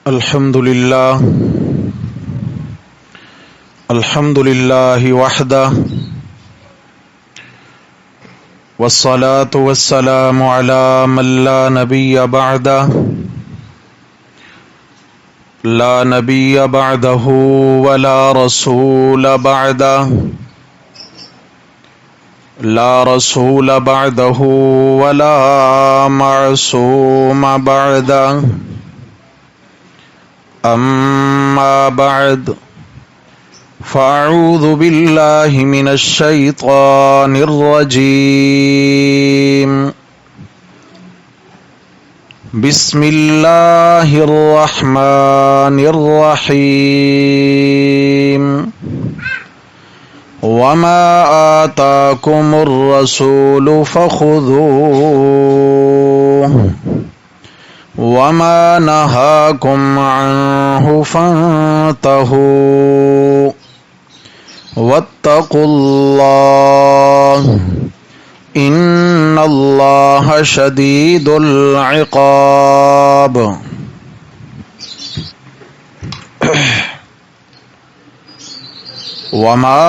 الحمد لله وحده والصلاة والسلام على من لا نبي بعده لا نبي بعده ولا رسول بعده لا رسول بعده ولا معصوم بعده أما بعد فأعوذ بالله من الشيطان الرجيم بسم الله الرحمن الرحيم وما آتاكم الرسول فخذوه وما نهاكم عنه فانتهوا واتقوا الله إن الله شديد العقاب وما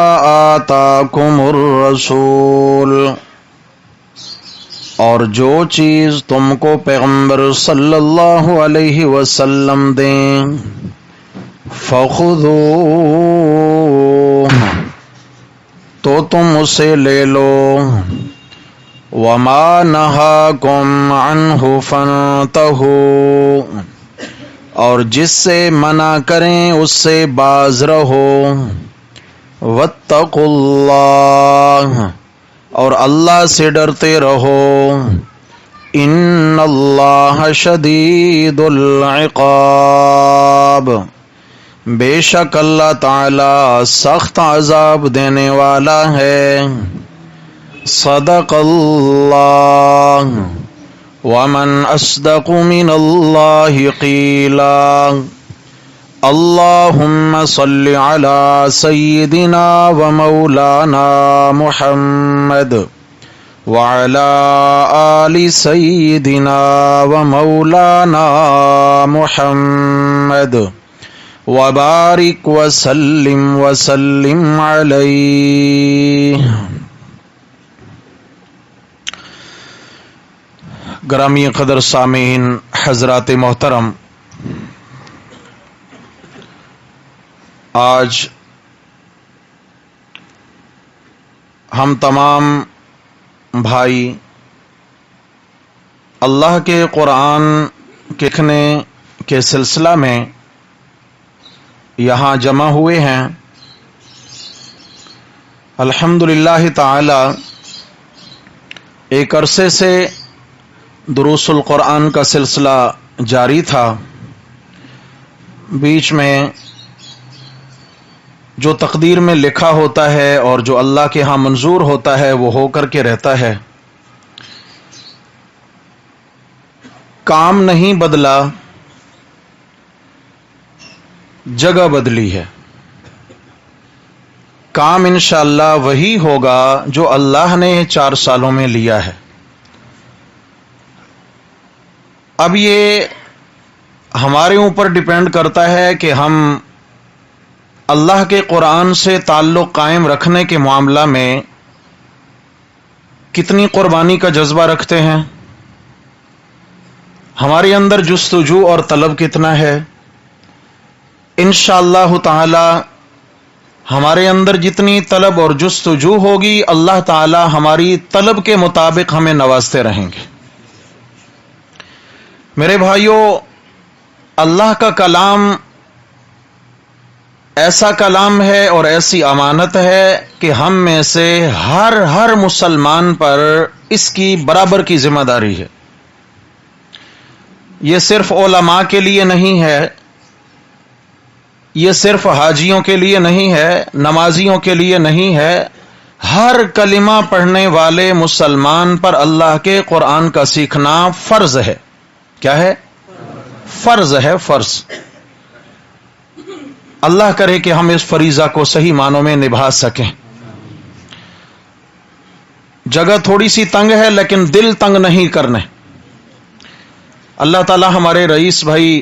آتاكم الرسول اور جو چیز تم کو پیغمبر صلی اللہ علیہ وسلم دیں فخذوہ تو تم اسے لے لو وما نہاکم عنہ فانتہوا اور جس سے منع کریں اس سے باز رہو واتقوا اللہ اور اللہ سے ڈرتے رہو ان اللہ شدید العقاب بے شک اللہ تعالی سخت عذاب دینے والا ہے صدق اللہ ومن اصدق من اللہ قیلا اللہم صل علی سیدنا و مولانا محمد وعلی آل سیدنا و مولانا محمد وبارک وسلم علیہ۔ گرامی قدر سامعین حضرات محترم، آج ہم تمام بھائی اللہ کے قرآن کے لکھنے کے سلسلہ میں یہاں جمع ہوئے ہیں۔ الحمدللہ تعالی ایک عرصے سے دروس القرآن کا سلسلہ جاری تھا، بیچ میں جو تقدیر میں لکھا ہوتا ہے اور جو اللہ کے ہاں منظور ہوتا ہے وہ ہو کر کے رہتا ہے۔ کام نہیں بدلا، جگہ بدلی ہے۔ کام انشاءاللہ وہی ہوگا جو اللہ نے 4 سالوں میں لیا ہے۔ اب یہ ہمارے اوپر ڈیپینڈ کرتا ہے کہ ہم اللہ کے قرآن سے تعلق قائم رکھنے کے معاملہ میں کتنی قربانی کا جذبہ رکھتے ہیں، ہمارے اندر جستجو اور طلب کتنا ہے۔ انشاءاللہ تعالی ہمارے اندر جتنی طلب اور جستجو ہوگی اللہ تعالی ہماری طلب کے مطابق ہمیں نوازتے رہیں گے۔ میرے بھائیوں، اللہ کا کلام ایسا کلام ہے اور ایسی امانت ہے کہ ہم میں سے ہر مسلمان پر اس کی برابر کی ذمہ داری ہے۔ یہ صرف علماء کے لیے نہیں ہے، یہ صرف حاجیوں کے لیے نہیں ہے، نمازیوں کے لیے نہیں ہے، ہر کلمہ پڑھنے والے مسلمان پر اللہ کے قرآن کا سیکھنا فرض ہے۔ کیا ہے؟ فرض ہے، فرض۔ اللہ کرے کہ ہم اس فریضہ کو صحیح معنوں میں نبھا سکیں۔ جگہ تھوڑی سی تنگ ہے لیکن دل تنگ نہیں کرنے۔ اللہ تعالی ہمارے رئیس بھائی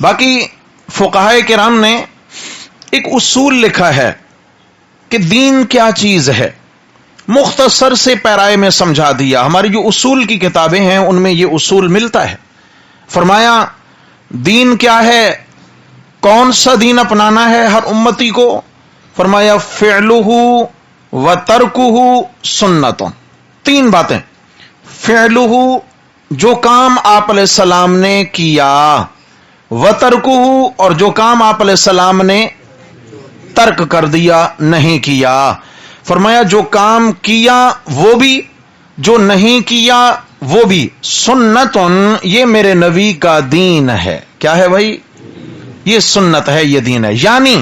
باقی فقہائے کرام نے ایک اصول لکھا ہے کہ دین کیا چیز ہے، مختصر سے پیرائے میں سمجھا دیا. ہماری جو اصول کی کتابیں ہیں ان میں یہ اصول ملتا ہے. فرمایا دین کیا ہے، کون سا دین اپنانا ہے ہر امتی کو؟ فرمایا فعلہ و ترکہ سنت. تین باتیں. فعلہ، جو کام آپ علیہ السلام نے کیا، و ترکہ، اور جو کام آپ علیہ السلام نے ترک کر دیا، نہیں کیا. فرمایا جو کام کیا وہ بھی، جو نہیں کیا وہ بھی. سنتن، یہ میرے نبی کا دین ہے. کیا ہے بھائی؟ یہ سنت ہے، یہ دین ہے. یعنی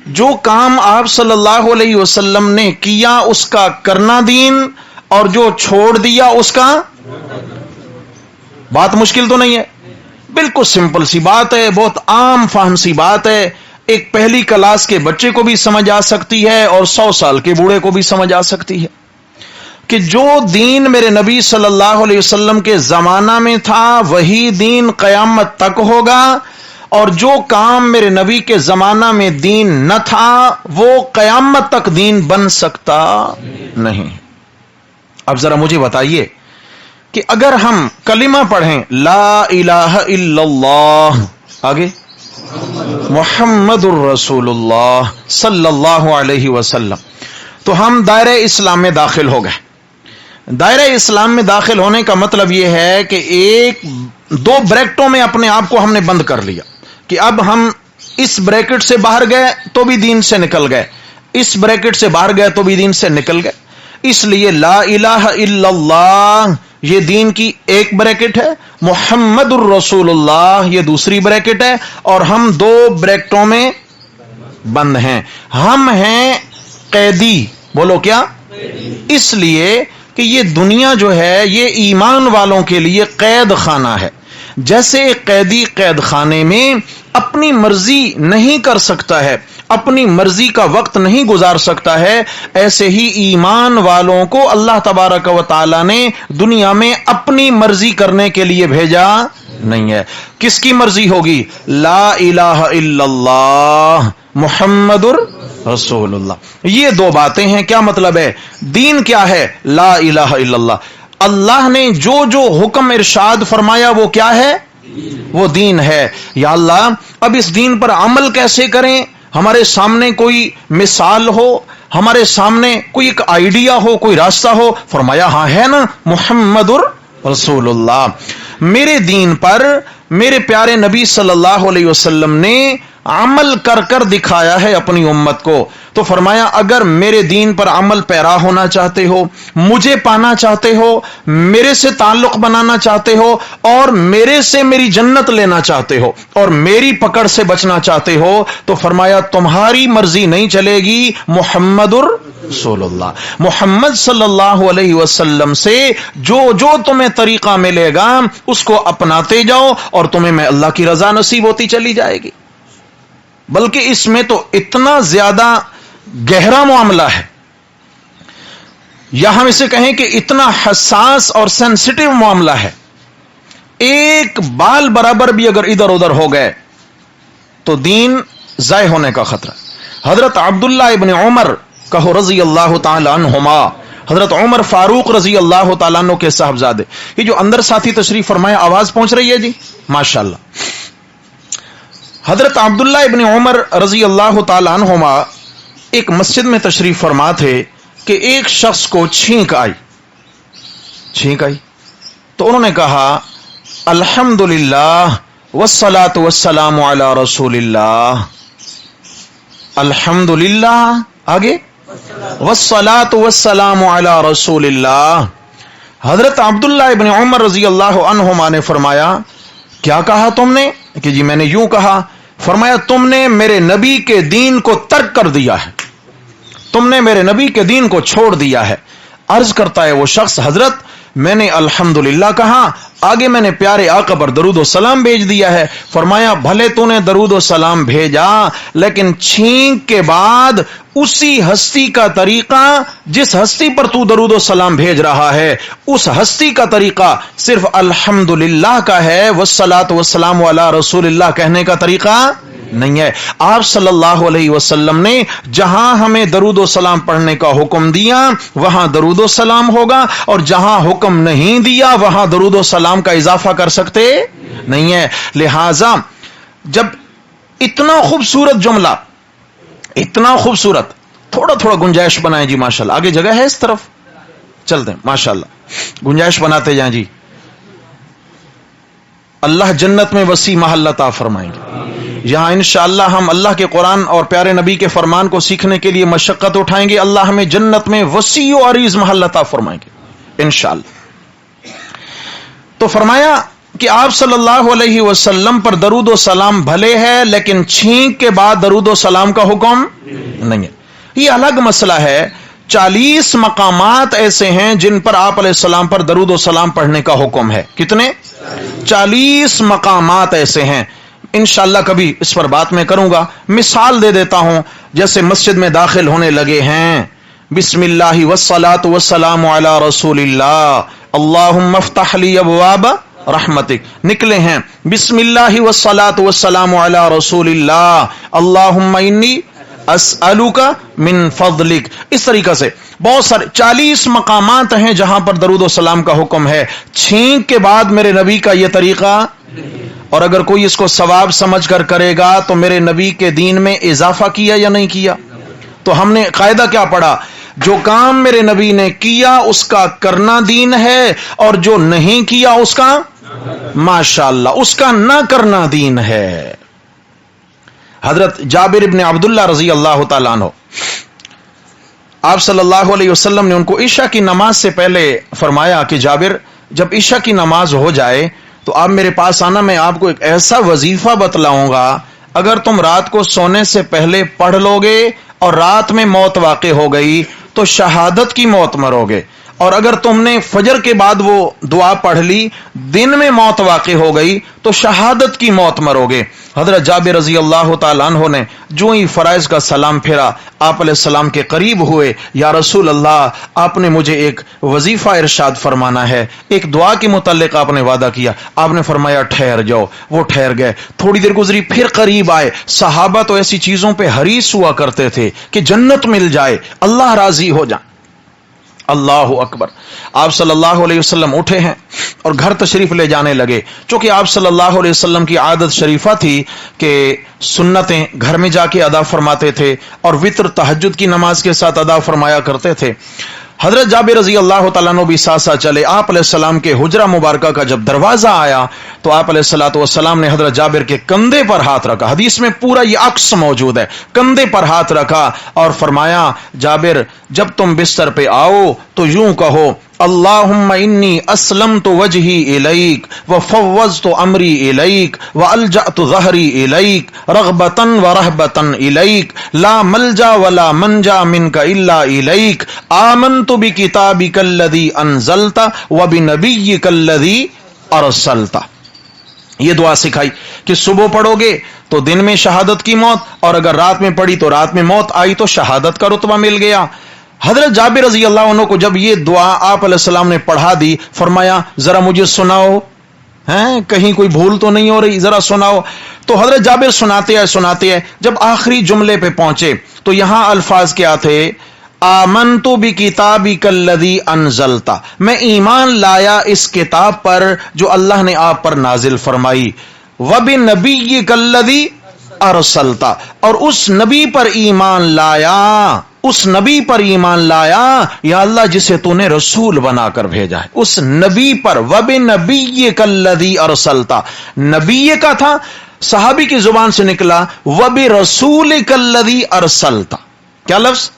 جو کام آپ صلی اللہ علیہ وسلم نے کیا اس کا کرنا دین، اور جو چھوڑ دیا اس کا. بات مشکل تو نہیں ہے، بالکل سمپل سی بات ہے، بہت عام فہم سی بات ہے. ایک پہلی کلاس کے بچے کو بھی سمجھ آ سکتی ہے اور 100 سال کے بوڑھے کو بھی سمجھ آ سکتی ہے کہ جو دین میرے نبی صلی اللہ علیہ وسلم کے زمانہ میں تھا وہی دین قیامت تک ہوگا، اور جو کام میرے نبی کے زمانہ میں دین نہ تھا وہ قیامت تک دین بن سکتا نہیں. اب ذرا مجھے بتائیے کہ اگر ہم کلمہ پڑھیں لا الہ الا اللہ، آگے محمد الرسول اللہ صلی اللہ علیہ وسلم، تو ہم دائرہ اسلام میں داخل ہو گئے. دائرہ اسلام میں داخل ہونے کا مطلب یہ ہے کہ ایک دو بریکٹوں میں اپنے آپ کو ہم نے بند کر لیا کہ اب ہم اس بریکٹ سے باہر گئے تو بھی دین سے نکل گئے، اس بریکٹ سے باہر گئے تو بھی دین سے نکل گئے. اس لیے لا الہ الا اللہ یہ دین کی ایک بریکٹ ہے، محمد الرسول اللہ یہ دوسری بریکٹ ہے، اور ہم دو بریکٹوں میں بند ہیں. ہم ہیں قیدی. بولو کیا؟ اس لیے کہ یہ دنیا جو ہے یہ ایمان والوں کے لیے قید خانہ ہے. جیسے ایک قیدی قید خانے میں اپنی مرضی نہیں کر سکتا ہے، اپنی مرضی کا وقت نہیں گزار سکتا ہے، ایسے ہی ایمان والوں کو اللہ تبارک و تعالی نے دنیا میں اپنی مرضی کرنے کے لیے بھیجا نہیں ہے. کس کی مرضی ہوگی؟ لا الہ الا اللہ محمد رسول اللہ. یہ دو باتیں ہیں. کیا مطلب ہے؟ دین کیا ہے؟ لا الہ الا اللہ. اللہ نے جو جو حکم ارشاد فرمایا وہ کیا ہے؟ وہ دین ہے. یا اللہ اب اس دین پر عمل کیسے کریں؟ ہمارے سامنے کوئی مثال ہو، ہمارے سامنے کوئی ایک آئیڈیا ہو، کوئی راستہ ہو. فرمایا ہاں ہے نا، محمد رسول اللہ. میرے دین پر میرے پیارے نبی صلی اللہ علیہ وسلم نے عمل کر کر دکھایا ہے اپنی امت کو. تو فرمایا اگر میرے دین پر عمل پیرا ہونا چاہتے ہو، مجھے پانا چاہتے ہو، میرے سے تعلق بنانا چاہتے ہو، اور میرے سے میری جنت لینا چاہتے ہو، اور میری پکڑ سے بچنا چاہتے ہو، تو فرمایا تمہاری مرضی نہیں چلے گی، محمد رسول اللہ، محمد صلی اللہ علیہ وسلم سے جو جو تمہیں طریقہ ملے گا اس کو اپناتے جاؤ، اور تمہیں میں اللہ کی رضا نصیب ہوتی چلی جائے گی. بلکہ اس میں تو اتنا زیادہ گہرا معاملہ ہے، یا ہم اسے کہیں کہ اتنا حساس اور سینسٹیو معاملہ ہے. ایک بال برابر بھی اگر ادھر ادھر ہو گئے تو دین ضائع ہونے کا خطرہ. حضرت عبداللہ ابن عمر کہو رضی اللہ تعالی عنہما، حضرت عمر فاروق رضی اللہ تعالیٰ عنہ کے صاحبزادے. یہ جو اندر ساتھی تشریف فرمائے، آواز پہنچ رہی ہے جی؟ ماشاءاللہ. حضرت عبداللہ ابن عمر رضی اللہ تعالی عنہما ایک مسجد میں تشریف فرما تھے کہ ایک شخص کو چھینک آئی. تو انہوں نے کہا الحمدللہ والصلاة والسلام علی رسول اللہ. الحمدللہ، آگے والصلاة والسلام علی رسول اللہ. حضرت عبداللہ ابن عمر رضی اللہ عنہما نے فرمایا کیا کہا تم نے؟ کہ جی میں نے یوں کہا. فرمایا تم نے میرے نبی کے دین کو ترک کر دیا ہے، تم نے میرے نبی کے دین کو چھوڑ دیا ہے. عرض کرتا ہے وہ شخص حضرت میں نے الحمدللہ کہا، آگے میں نے پیارے آقا پر درود و سلام بھیج دیا ہے. فرمایا بھلے تو نے درود و سلام بھیجا لیکن چھینک کے بعد اسی ہستی کا طریقہ جس ہستی پر تو درود و سلام بھیج رہا ہے، اس ہستی کا طریقہ صرف الحمدللہ کا ہے، والصلاۃ والسلام علی رسول اللہ کہنے کا طریقہ نہیں ہے۔ آپ صلی اللہ علیہ وسلم نے جہاں ہمیں درود و سلام پڑھنے کا حکم دیا وہاں درود و سلام ہوگا، اور جہاں حکم نہیں دیا وہاں درود و سلام کا اضافہ کر سکتے نہیں ہے۔ لہذا جب اتنا خوبصورت جملہ، اتنا خوبصورت، تھوڑا تھوڑا گنجائش بنائیں جی، ماشاءاللہ آگے جگہ ہے اس طرف، چلتے ہیں ماشاءاللہ گنجائش بناتے جائیں جی، اللہ جنت میں وسیع محل عطا فرمائیں گے۔ یہاں انشاءاللہ ہم اللہ کے قرآن اور پیارے نبی کے فرمان کو سیکھنے کے لیے مشقت اٹھائیں گے، اللہ ہمیں جنت میں وسیع و عریض محل عطا فرمائیں گے انشاءاللہ۔ تو فرمایا کہ آپ صلی اللہ علیہ وسلم پر درود و سلام بھلے ہے، لیکن چھینک کے بعد درود و سلام کا حکم نہیں ہے۔ یہ الگ مسئلہ ہے۔ 40 مقامات ایسے ہیں جن پر آپ علیہ السلام پر درود و سلام پڑھنے کا حکم ہے۔ کتنے؟ 40 مقامات ایسے ہیں۔ انشاءاللہ کبھی اس پر بات میں کروں گا۔ مثال دے دیتا ہوں، جیسے مسجد میں داخل ہونے لگے ہیں، بسم اللہ والصلاۃ والسلام علی رسول اللہ، اللہم افتح لی ابواب رحمتک، نکلے ہیں بسم اللہ والصلاۃ والسلام علی رسول اللہ، اللہم انی اسألک من فضلک۔ اس طریقہ سے بہت سارے 40 مقامات ہیں جہاں پر درود و سلام کا حکم ہے۔ چھینک کے بعد میرے نبی کا یہ طریقہ، اور اگر کوئی اس کو ثواب سمجھ کر کرے گا تو میرے نبی کے دین میں اضافہ کیا یا نہیں کیا؟ تو ہم نے قاعدہ کیا پڑھا؟ جو کام میرے نبی نے کیا اس کا کرنا دین ہے، اور جو نہیں کیا اس کا ماشاءاللہ اس کا نہ کرنا دین ہے۔ حضرت جابر ابن عبداللہ رضی اللہ تعالیٰ عنہ، آپ صلی اللہ علیہ وسلم نے ان کو عشاء کی نماز سے پہلے فرمایا کہ جابر، جب عشاء کی نماز ہو جائے تو آپ میرے پاس آنا، میں آپ کو ایک ایسا وظیفہ بتلاؤں گا، اگر تم رات کو سونے سے پہلے پڑھ لو گے اور رات میں موت واقع ہو گئی تو شہادت کی موت مرو گے، اور اگر تم نے فجر کے بعد وہ دعا پڑھ لی، دن میں موت واقع ہو گئی تو شہادت کی موت مرو گے۔ حضرت جابر رضی اللہ تعالیٰ عنہ نے جو ہی فرائض کا سلام پھیرا، آپ علیہ السلام کے قریب ہوئے، یا رسول اللہ آپ نے مجھے ایک وظیفہ ارشاد فرمانا ہے، ایک دعا کے متعلق آپ نے وعدہ کیا۔ آپ نے فرمایا ٹھہر جاؤ، وہ ٹھہر گئے، تھوڑی دیر گزری پھر قریب آئے۔ صحابہ تو ایسی چیزوں پہ حریص ہوا کرتے تھے کہ جنت مل جائے، اللہ راضی ہو جائے۔ اللہ اکبر۔ آپ صلی اللہ علیہ وسلم اٹھے ہیں اور گھر تشریف لے جانے لگے، چونکہ آپ صلی اللہ علیہ وسلم کی عادت شریفہ تھی کہ سنتیں گھر میں جا کے ادا فرماتے تھے، اور وتر تہجد کی نماز کے ساتھ ادا فرمایا کرتے تھے۔ حضرت جابر رضی اللہ تعالیٰ عنہ بھی ساتھ ساتھ چلے۔ آپ علیہ السلام کے حجرہ مبارکہ کا جب دروازہ آیا تو آپ علیہ الصلوۃ والسلام نے حضرت جابر کے کندھے پر ہاتھ رکھا، حدیث میں پورا یہ عکس موجود ہے، کندھے پر ہاتھ رکھا اور فرمایا جابر جب تم بستر پہ آؤ تو یوں کہو اللہم انی اسلمت وجہی الیک وفوضت امری الیک والجأت ظہری الیک رغبتا ورہبتا الیک لا ملجا ولا منجا منک الا الیک آمنت بکتابک الذی انزلت وبنبیک الذی ارسلت۔ یہ دعا سکھائی کہ صبح پڑھو گے تو دن میں شہادت کی موت، اور اگر رات میں پڑھی تو رات میں موت آئی تو شہادت کا رتبہ مل گیا۔ حضرت جابر رضی اللہ عنہ کو جب یہ دعا آپ علیہ السلام نے پڑھا دی، فرمایا ذرا مجھے سناؤ، کہیں کوئی بھول تو نہیں ہو رہی، ذرا سناؤ۔ تو حضرت جابر سناتے ہیں، جب آخری جملے پہ پہنچے تو یہاں الفاظ کیا تھے؟ آمنت بکتابک الذی انزلت، میں ایمان لایا اس کتاب پر جو اللہ نے آپ پر نازل فرمائی، وبنبیک الذی ارسلت، اور اس نبی پر ایمان لایا، اس نبی پر ایمان لایا یا اللہ جسے تو نے رسول بنا کر بھیجا ہے، اس نبی پر۔ وبنبیک الذی ارسلت، نبی کا تھا، صحابی کی زبان سے نکلا وبرسولک الذی ارسلت۔ کیا لفظ؟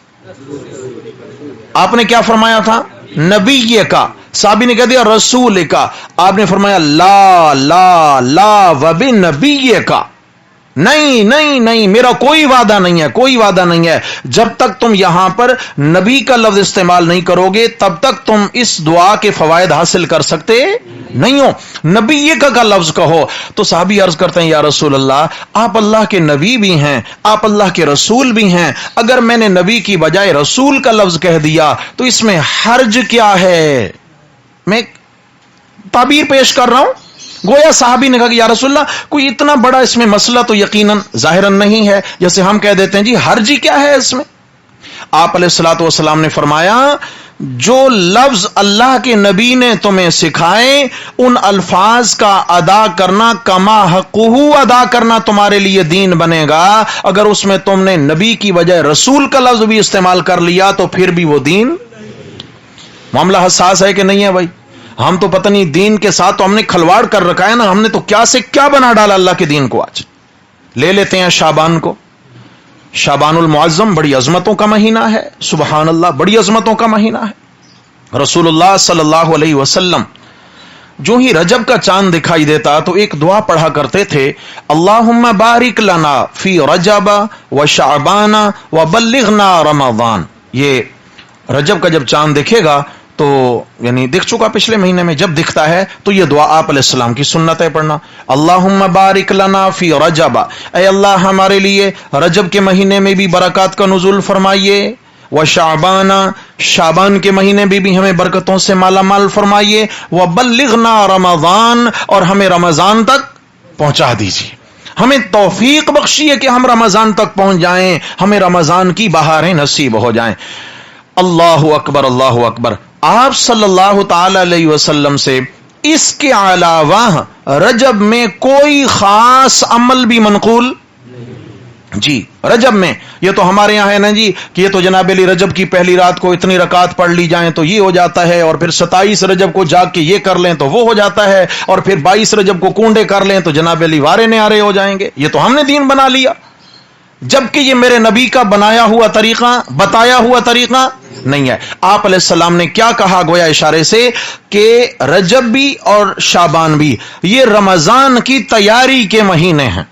آپ نے کیا فرمایا تھا؟ نبی کا، صحابی نے کہہ دیا رسول کا، آپ نے فرمایا لا لا لا وبنبی کا، نہیں نہیں نہیں، میرا کوئی وعدہ نہیں ہے، کوئی وعدہ نہیں ہے. جب تک تم یہاں پر نبی کا لفظ استعمال نہیں کرو گے تب تک تم اس دعا کے فوائد حاصل کر سکتے نہیں ہو. نبی کا لفظ کہو. تو صحابی عرض کرتے ہیں یا رسول اللہ، آپ اللہ کے نبی بھی ہیں، آپ اللہ کے رسول بھی ہیں، اگر میں نے نبی کی بجائے رسول کا لفظ کہہ دیا تو اس میں حرج کیا ہے؟ میں تعبیر پیش کر رہا ہوں. گویا صحابی نے کہا کہ یا رسول اللہ، کوئی اتنا بڑا اس میں مسئلہ تو یقیناً ظاہراً نہیں ہے، جیسے ہم کہہ دیتے ہیں جی حرج کیا ہے اس میں. آپ علیہ الصلوۃ والسلام نے فرمایا جو لفظ اللہ کے نبی نے تمہیں سکھائے ان الفاظ کا ادا کرنا، کما حقہ ادا کرنا تمہارے لیے دین بنے گا. اگر اس میں تم نے نبی کی بجائے رسول کا لفظ بھی استعمال کر لیا تو پھر بھی وہ دین. معاملہ حساس ہے کہ نہیں ہے بھائی؟ ہم تو پتہ نہیں دین کے ساتھ تو ہم نے کھلواڑ کر رکھا ہے نا، ہم نے تو کیا سے کیا بنا ڈالا اللہ کے دین کو. آج لے لیتے ہیں شعبان کو. شعبان المعظم بڑی عظمتوں کا مہینہ ہے، سبحان اللہ، بڑی عظمتوں کا مہینہ ہے. رسول اللہ صلی اللہ علیہ وسلم جو ہی رجب کا چاند دکھائی دیتا تو ایک دعا پڑھا کرتے تھے، اللہم بارک لنا فی رجب و شعبان و بلغنا رمضان. یہ رجب کا جب چاند دکھے گا تو یعنی دکھ چکا پچھلے مہینے میں، جب دکھتا ہے تو یہ دعا آپ علیہ السلام کی سنت ہے پڑھنا. اللہم بارک لنا فی رجب، اے اللہ ہمارے لیے رجب کے مہینے میں بھی برکات کا نزول فرمائیے، وشعبان، شعبان کے مہینے میں بھی ہمیں برکتوں سے مالا مال فرمائیے، وبلغنا رمضان، اور ہمیں رمضان تک پہنچا دیجیے، ہمیں توفیق بخشیے کہ ہم رمضان تک پہنچ جائیں، ہمیں رمضان کی بہاریں نصیب ہو جائیں. اللہ اکبر، اللہ اکبر. آپ صلی اللہ تعالی علیہ وسلم سے اس کے علاوہ رجب میں کوئی خاص عمل بھی منقول جی. رجب میں یہ تو ہمارے یہاں ہے نا جی کہ یہ تو جناب علی رجب کی پہلی رات کو اتنی رکعت پڑھ لی جائیں تو یہ ہو جاتا ہے، اور پھر 27 رجب کو جاگ کے یہ کر لیں تو وہ ہو جاتا ہے، اور پھر 22 رجب کو کنڈے کر لیں تو جناب علی وارے نیارے ہو جائیں گے. یہ تو ہم نے دین بنا لیا، جبکہ یہ میرے نبی کا بنایا ہوا طریقہ، بتایا ہوا طریقہ نہیں ہے. آپ علیہ السلام نے کیا کہا گویا اشارے سے کہ رجب بھی اور شعبان بھی یہ رمضان کی تیاری کے مہینے ہیں،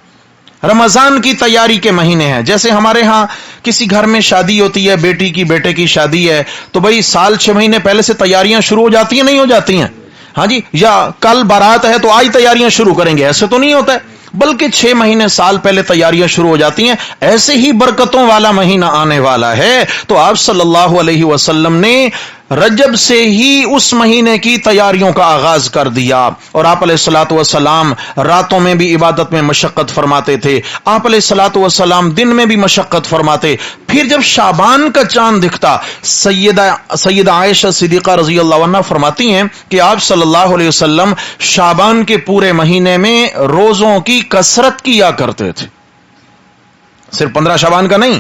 رمضان کی تیاری کے مہینے ہیں. جیسے ہمارے ہاں کسی گھر میں شادی ہوتی ہے، بیٹی کی بیٹے کی شادی ہے تو بھائی سال 6 مہینے پہلے سے تیاریاں شروع ہو جاتی ہیں نہیں ہو جاتی ہیں؟ ہاں جی. یا کل بارات ہے تو آج تیاریاں شروع کریں گے، ایسے تو نہیں ہوتا ہے، بلکہ 6 مہینے سال پہلے تیاریاں شروع ہو جاتی ہیں. ایسے ہی برکتوں والا مہینہ آنے والا ہے تو آپ صلی اللہ علیہ وسلم نے رجب سے ہی اس مہینے کی تیاریوں کا آغاز کر دیا. اور آپ علیہ الصلوۃ والسلام راتوں میں بھی عبادت میں مشقت فرماتے تھے، آپ علیہ الصلوۃ والسلام دن میں بھی مشقت فرماتے. پھر جب شعبان کا چاند دکھتا، سیدہ عائشہ صدیقہ رضی اللہ عنہ فرماتی ہیں کہ آپ صلی اللہ علیہ وسلم شعبان کے پورے مہینے میں روزوں کی کثرت کیا کرتے تھے. صرف 15 شعبان کا نہیں،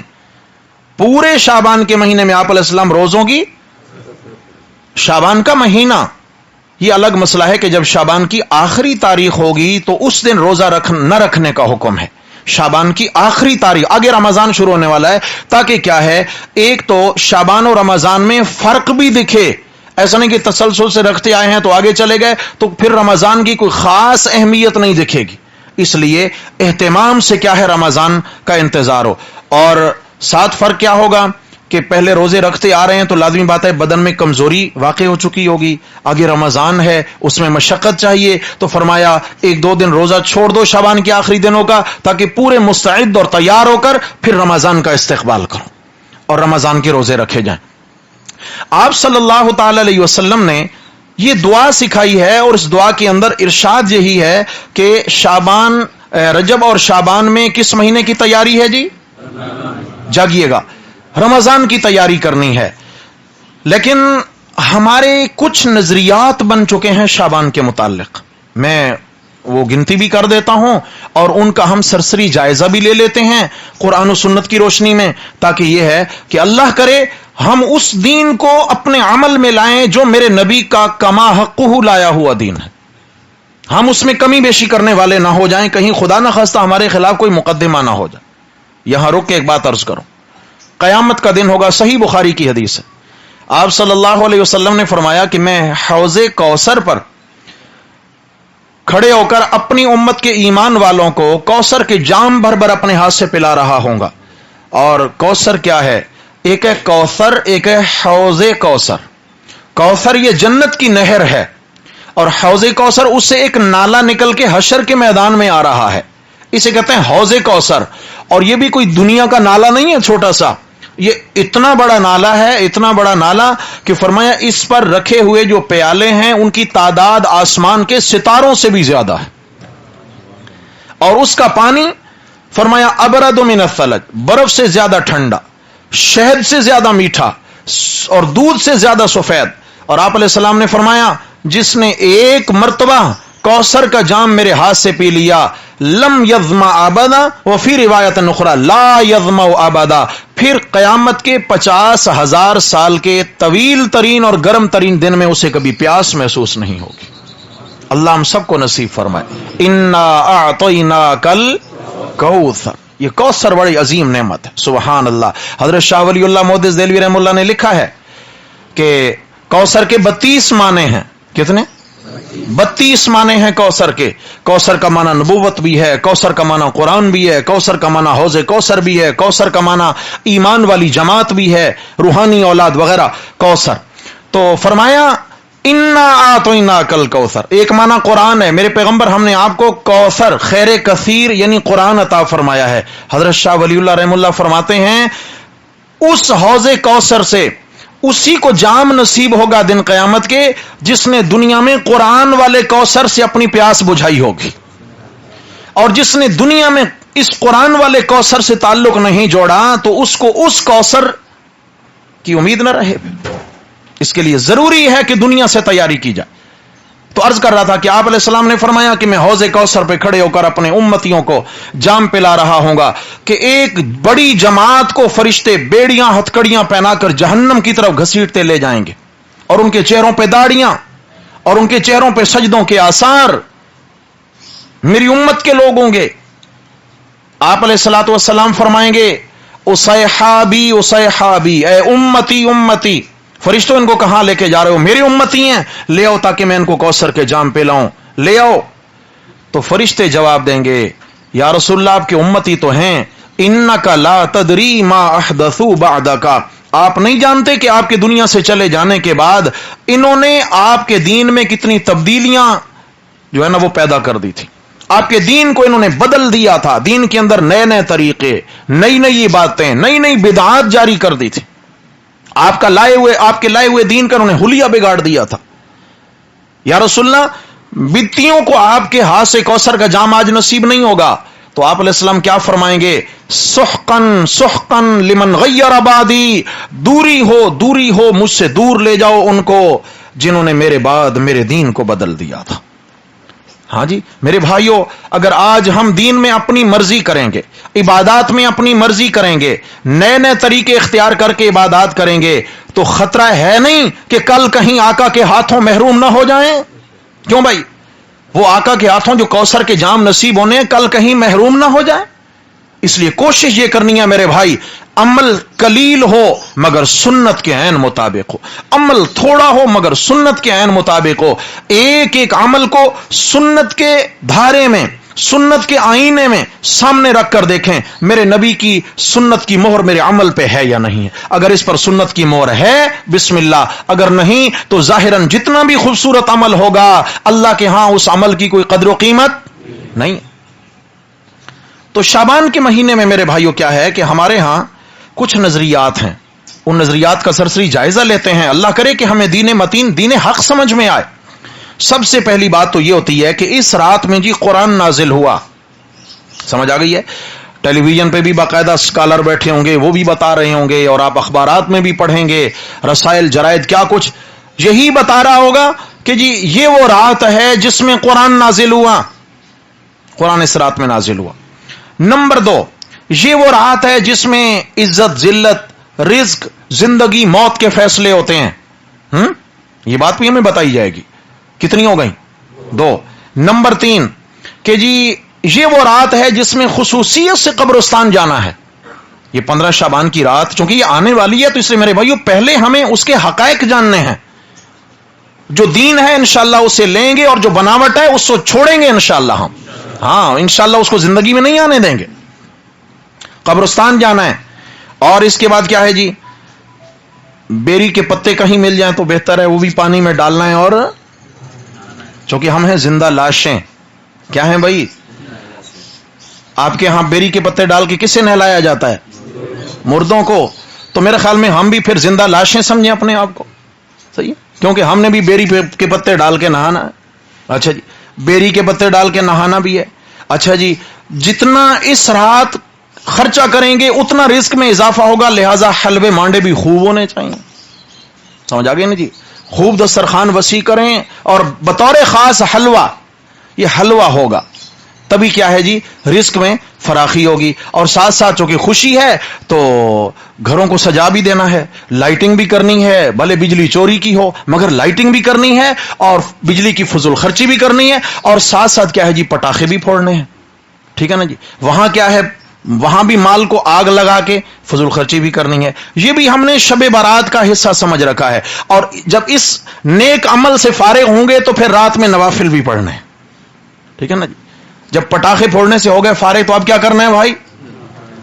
پورے شعبان کے مہینے میں آپ علیہ السلام روزوں کی. شعبان کا مہینہ یہ الگ مسئلہ ہے کہ جب شعبان کی آخری تاریخ ہوگی تو اس دن روزہ نہ رکھنے کا حکم ہے. شعبان کی آخری تاریخ، آگے رمضان شروع ہونے والا ہے، تاکہ کیا ہے ایک تو شعبان اور رمضان میں فرق بھی دکھے. ایسا نہیں کہ تسلسل سے رکھتے آئے ہیں تو آگے چلے گئے تو پھر رمضان کی کوئی خاص اہمیت نہیں دکھے گی. اس لیے اہتمام سے کیا ہے رمضان کا انتظار ہو. اور ساتھ فرق کیا ہوگا کہ پہلے روزے رکھتے آ رہے ہیں تو لازمی بات ہے بدن میں کمزوری واقع ہو چکی ہوگی، آگے رمضان ہے اس میں مشقت چاہیے، تو فرمایا 1-2 دن روزہ چھوڑ دو شعبان کے آخری دنوں کا، تاکہ پورے مستعد اور تیار ہو کر پھر رمضان کا استقبال کرو اور رمضان کے روزے رکھے جائیں. آپ صلی اللہ تعالی علیہ وسلم نے یہ دعا سکھائی ہے، اور اس دعا کے اندر ارشاد یہی ہے کہ شعبان، رجب اور شعبان میں کس مہینے کی تیاری ہے جی؟ جاگیے گا، رمضان کی تیاری کرنی ہے. لیکن ہمارے کچھ نظریات بن چکے ہیں شعبان کے متعلق، میں وہ گنتی بھی کر دیتا ہوں اور ان کا ہم سرسری جائزہ بھی لے لیتے ہیں قرآن و سنت کی روشنی میں، تاکہ یہ ہے کہ اللہ کرے ہم اس دین کو اپنے عمل میں لائیں جو میرے نبی کا کما حقہ لایا ہوا دین ہے. ہم اس میں کمی بیشی کرنے والے نہ ہو جائیں، کہیں خدا نہ خواستہ ہمارے خلاف کوئی مقدمہ نہ ہو جائے. یہاں رک کے ایک بات عرض کروں، قیامت کا دن ہوگا، صحیح بخاری کی حدیث ہے، آپ صلی اللہ علیہ وسلم نے فرمایا کہ میں حوض کوثر پر کھڑے ہوکر اپنی امت کے ایمان والوں کو کوثر کے جام بھر بھر اپنے ہاتھ سے پلا رہا ہوں گا. اور کوثر کیا ہے؟ ایک ہے کوثر، ایک ہے حوض کوثر. کوثر یہ جنت کی نہر ہے، اور حوض کوثر اس سے ایک نالا نکل کے حشر کے میدان میں آ رہا ہے، اسے کہتے ہیں حوض کوثر. اور یہ بھی کوئی دنیا کا نالا نہیں ہے چھوٹا سا، یہ اتنا بڑا نالا ہے، اتنا بڑا نالا کہ فرمایا اس پر رکھے ہوئے جو پیالے ہیں ان کی تعداد آسمان کے ستاروں سے بھی زیادہ ہے. اور اس کا پانی فرمایا ابرد من الثلج، برف سے زیادہ ٹھنڈا، شہد سے زیادہ میٹھا، اور دودھ سے زیادہ سفید. اور آپ علیہ السلام نے فرمایا جس نے ایک مرتبہ کوثر کا جام میرے ہاتھ سے پی لیا لم یظمأ ابدا، وفی روایت اخری لا یظمأ ابدا، پھر قیامت کے 50,000 سال کے طویل ترین اور گرم ترین دن میں اسے کبھی پیاس محسوس نہیں ہوگی. اللہ ہم سب کو نصیب فرمائے. انا اعطیناک الکوثر، یہ کوثر بڑی عظیم نعمت ہے. سبحان اللہ. حضرت شاہ ولی اللہ محدث دہلوی رحمہ اللہ نے لکھا ہے کہ کوثر کے 32 معنی ہیں. کتنے؟ 32 معنی ہیں کوثر کے. کوثر کا معنی نبوت بھی ہے، کوثر کا معنی قرآن بھی ہے، کوثر کا معنی حوض کوثر بھی ہے، کوثر کا معنی ایمان والی جماعت بھی ہے، روحانی اولاد وغیرہ. کوثر تو فرمایا انا اعطیناک الکوثر، ایک معنی قرآن ہے، میرے پیغمبر ہم نے آپ کو کوثر خیر کثیر یعنی قرآن عطا فرمایا ہے. حضرت شاہ ولی اللہ رحمہ اللہ فرماتے ہیں اس حوض کوثر سے اسی کو جام نصیب ہوگا دن قیامت کے جس نے دنیا میں قرآن والے کوثر سے اپنی پیاس بجھائی ہوگی، اور جس نے دنیا میں اس قرآن والے کوثر سے تعلق نہیں جوڑا تو اس کو اس کوثر کی امید نہ رہے. اس کے لیے ضروری ہے کہ دنیا سے تیاری کی جائے. تو عرض کر رہا تھا کہ آپ علیہ السلام نے فرمایا کہ میں حوض کوثر پہ کھڑے ہو کر اپنے امتیوں کو جام پلا رہا ہوں گا کہ ایک بڑی جماعت کو فرشتے بیڑیاں ہتھکڑیاں پہنا کر جہنم کی طرف گھسیٹتے لے جائیں گے، اور ان کے چہروں پہ داڑیاں اور ان کے چہروں پہ سجدوں کے آثار میری امت کے لوگ ہوں گے. آپ علیہ الصلوۃ والسلام فرمائیں گے اصحابی اصحابی، اے امتی امتی. فرشتوں ان کو کہاں لے کے جا رہے ہو؟ میری امتی ہیں، لے آؤ تاکہ میں ان کو کوثر کے جام پلاؤں، لے آؤ. تو فرشتے جواب دیں گے یا رسول اللہ آپ کے امتی تو ہیں، انک لا تدری ما احدثوا بعدک، آپ نہیں جانتے کہ آپ کے دنیا سے چلے جانے کے بعد انہوں نے آپ کے دین میں کتنی تبدیلیاں جو ہے نا وہ پیدا کر دی تھی. آپ کے دین کو انہوں نے بدل دیا تھا، دین کے اندر نئے نئے طریقے، نئی نئی باتیں، نئی نئی بدعات جاری کر دی تھی. آپ کے لائے ہوئے دین کا انہوں نے حلیہ بگاڑ دیا تھا. یا رسول اللہ بدتیوں کو آپ کے ہاتھ سے کوثر کا جام آج نصیب نہیں ہوگا. تو آپ علیہ السلام کیا فرمائیں گے؟ سحقن سحقن لمن غیر بعدی، دوری ہو مجھ سے دور لے جاؤ ان کو جنہوں نے میرے بعد میرے دین کو بدل دیا تھا. ہاں جی میرے بھائیوں، اگر آج ہم دین میں اپنی مرضی کریں گے، عبادات میں اپنی مرضی کریں گے، نئے نئے طریقے اختیار کر کے عبادات کریں گے تو خطرہ ہے نہیں کہ کل کہیں آقا کے ہاتھوں محروم نہ ہو جائیں. کیوں بھائی؟ وہ آقا کے ہاتھوں جو کوثر کے جام نصیب ہونے کل کہیں محروم نہ ہو جائیں. اس لیے کوشش یہ کرنی ہے میرے بھائی، عمل قلیل ہو مگر سنت کے عین مطابق ہو، عمل تھوڑا ہو مگر سنت کے عین مطابق ہو. ایک ایک عمل کو سنت کے دھارے میں، سنت کے آئینے میں سامنے رکھ کر دیکھیں میرے نبی کی سنت کی مہر میرے عمل پہ ہے یا نہیں ہے. اگر اس پر سنت کی مہر ہے بسم اللہ، اگر نہیں تو ظاہراً جتنا بھی خوبصورت عمل ہوگا اللہ کے ہاں اس عمل کی کوئی قدر و قیمت نہیں. تو شعبان کے مہینے میں میرے بھائیوں کیا ہے کہ ہمارے ہاں کچھ نظریات ہیں، ان نظریات کا سرسری جائزہ لیتے ہیں. اللہ کرے کہ ہمیں دین متین، دین حق سمجھ میں آئے. سب سے پہلی بات تو یہ ہوتی ہے کہ اس رات میں جی قرآن نازل ہوا. سمجھ آ گئی ہے؟ ٹیلی ویژن پہ بھی باقاعدہ اسکالر بیٹھے ہوں گے، وہ بھی بتا رہے ہوں گے، اور آپ اخبارات میں بھی پڑھیں گے، رسائل جرائد کیا کچھ یہی بتا رہا ہوگا کہ جی یہ وہ رات ہے جس میں قرآن نازل ہوا، قرآن اس رات میں نازل ہوا. نمبر 2، یہ وہ رات ہے جس میں عزت ذلت رزق زندگی موت کے فیصلے ہوتے ہیں. یہ بات بھی ہمیں بتائی جائے گی. کتنی ہو گئی؟ 2. نمبر 3 کہ جی یہ وہ رات ہے جس میں خصوصیت سے قبرستان جانا ہے. یہ 15 شعبان کی رات چونکہ یہ آنے والی ہے تو اس لیے میرے بھائیو پہلے ہمیں اس کے حقائق جاننے ہیں. جو دین ہے انشاءاللہ اسے لیں گے اور جو بناوٹ ہے اس کو چھوڑیں گے انشاءاللہ ہم. ہاں انشاءاللہ اس کو زندگی میں نہیں آنے دیں گے. قبرستان جانا ہے. اور اس کے بعد کیا ہے جی؟ بیری کے پتے کہیں مل جائیں تو بہتر ہے, وہ بھی پانی میں ڈالنا ہے. اور چونکہ ہم ہیں زندہ لاشیں. کیا ہیں بھائی؟ آپ کے ہاں بیری کے پتے ڈال کے کسے نہلایا جاتا ہے؟ مردوں کو. تو میرے خیال میں ہم بھی پھر زندہ لاشیں سمجھیں اپنے آپ کو. صحیح ہے, کیونکہ ہم نے بھی بیری کے پتے ڈال کے نہانا ہے. اچھا جی, بیری کے پتے ڈال کے نہانا بھی ہے. اچھا جی, جتنا اس رات خرچہ کریں گے اتنا رزق میں اضافہ ہوگا, لہذا حلوے مانڈے بھی خوب ہونے چاہیے. سمجھ آ گئے نا جی؟ خوب دسترخوان وسیع کریں اور بطور خاص حلوہ, یہ حلوہ ہوگا تبھی کیا ہے جی رزق میں فراخی ہوگی. اور ساتھ ساتھ چونکہ خوشی ہے تو گھروں کو سجا بھی دینا ہے, لائٹنگ بھی کرنی ہے, بھلے بجلی چوری کی ہو مگر لائٹنگ بھی کرنی ہے اور بجلی کی فضول خرچی بھی کرنی ہے, اور ساتھ ساتھ کیا ہے جی پٹاخے بھی پھوڑنے ہیں. ٹھیک ہے نا جی؟ وہاں کیا ہے, وہاں بھی مال کو آگ لگا کے فضول خرچی بھی کرنی ہے. یہ بھی ہم نے شب بارات کا حصہ سمجھ رکھا ہے. اور جب اس نیک عمل سے فارغ ہوں گے تو پھر رات میں نوافل بھی پڑھنے ہیں. ٹھیک ہے نا جی؟ جب پٹاخے پھوڑنے سے ہو گئے فارغ تو اب کیا کرنا ہے بھائی؟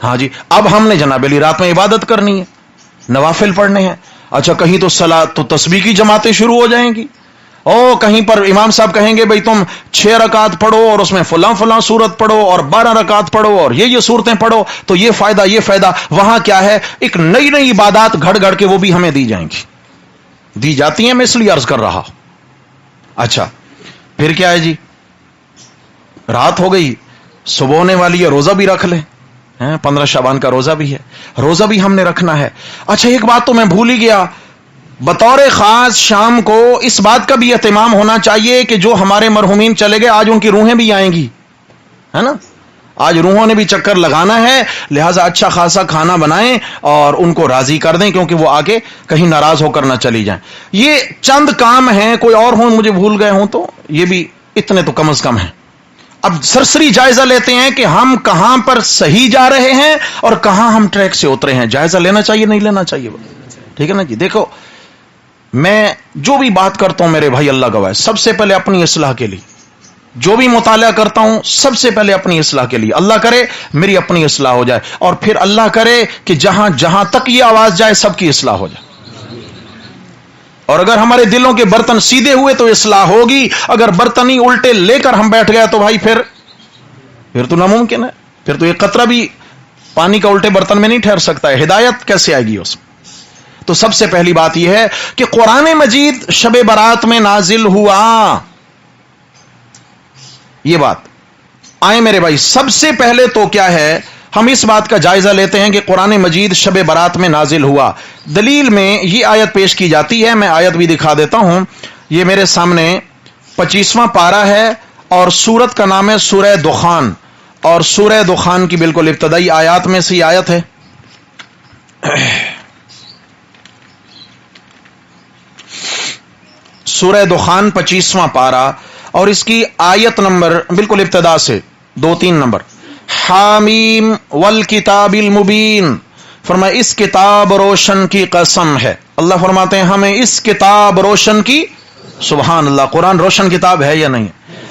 ہاں جی, اب ہم نے جناب علی رات میں عبادت کرنی ہے, نوافل پڑھنے ہیں. اچھا, کہیں تو صلاۃ تو تسبیح کی جماعتیں شروع ہو جائیں گی, او کہیں پر امام صاحب کہیں گے بھئی تم 6 رکعت پڑھو اور اس میں فلاں فلاں سورت پڑھو اور 12 رکعت پڑھو اور یہ صورتیں پڑھو تو یہ فائدہ. وہاں کیا ہے, ایک نئی نئی عبادات گھڑ گھڑ کے وہ بھی ہمیں دی جائیں گی, دی جاتی ہیں, میں اس لیے عرض کر رہا ہوں. اچھا, پھر کیا ہے جی, رات ہو گئی, صبح ہونے والی ہے, روزہ بھی رکھ لیں. 15 شعبان کا روزہ بھی ہے, روزہ بھی ہم نے رکھنا ہے. اچھا, ایک بات تو میں بھول ہی گیا, بطور خاص شام کو اس بات کا بھی اہتمام ہونا چاہیے کہ جو ہمارے مرحومین چلے گئے آج ان کی روحیں بھی آئیں گی, ہے نا؟ آج روحوں نے بھی چکر لگانا ہے, لہٰذا اچھا خاصا کھانا بنائیں اور ان کو راضی کر دیں, کیونکہ وہ آگے کہیں ناراض ہو کر نہ چلی جائیں. یہ چند کام ہیں, کوئی اور ہوں مجھے بھول گئے ہوں تو یہ بھی اتنے تو کم از کم ہیں. اب سرسری جائزہ لیتے ہیں کہ ہم کہاں پر صحیح جا رہے ہیں اور کہاں ہم ٹریک سے اترے ہیں. جائزہ لینا چاہیے نہیں لینا چاہیے؟ ٹھیک ہے نا جی؟ دیکھو, میں جو بھی بات کرتا ہوں میرے بھائی, اللہ گواہ, سب سے پہلے اپنی اصلاح کے لیے. جو بھی مطالعہ کرتا ہوں سب سے پہلے اپنی اصلاح کے لیے. اللہ کرے میری اپنی اصلاح ہو جائے, اور پھر اللہ کرے کہ جہاں جہاں تک یہ آواز جائے سب کی اصلاح ہو جائے. اور اگر ہمارے دلوں کے برتن سیدھے ہوئے تو اصلاح ہوگی, اگر برتن ہی الٹے لے کر ہم بیٹھ گئے تو بھائی پھر تو ناممکن ہے. پھر تو ایک قطرہ بھی پانی کا الٹے برتن میں نہیں ٹھہر سکتا ہے. ہدایت کیسے آئے گی اس میں؟ تو سب سے پہلی بات یہ ہے کہ قرآن مجید شب برات میں نازل ہوا. یہ بات آئے میرے بھائی, سب سے پہلے تو کیا ہے, ہم اس بات کا جائزہ لیتے ہیں کہ قرآن مجید شب برات میں نازل ہوا. دلیل میں یہ آیت پیش کی جاتی ہے, میں آیت بھی دکھا دیتا ہوں. یہ میرے سامنے 25واں پارہ ہے اور سورت کا نام ہے سورہ دخان, اور سورہ دخان کی بالکل ابتدائی آیات میں سے آیت ہے. سورہ دخان 25واں پارہ اور اس کی آیت نمبر بالکل ابتدا سے 2-3 نمبر. حامیم والکتاب المبین, فرمائے اس کتاب روشن کی قسم ہے. اللہ فرماتے ہیں ہمیں اس کتاب روشن کی. سبحان اللہ, قرآن روشن کتاب ہے یا نہیں؟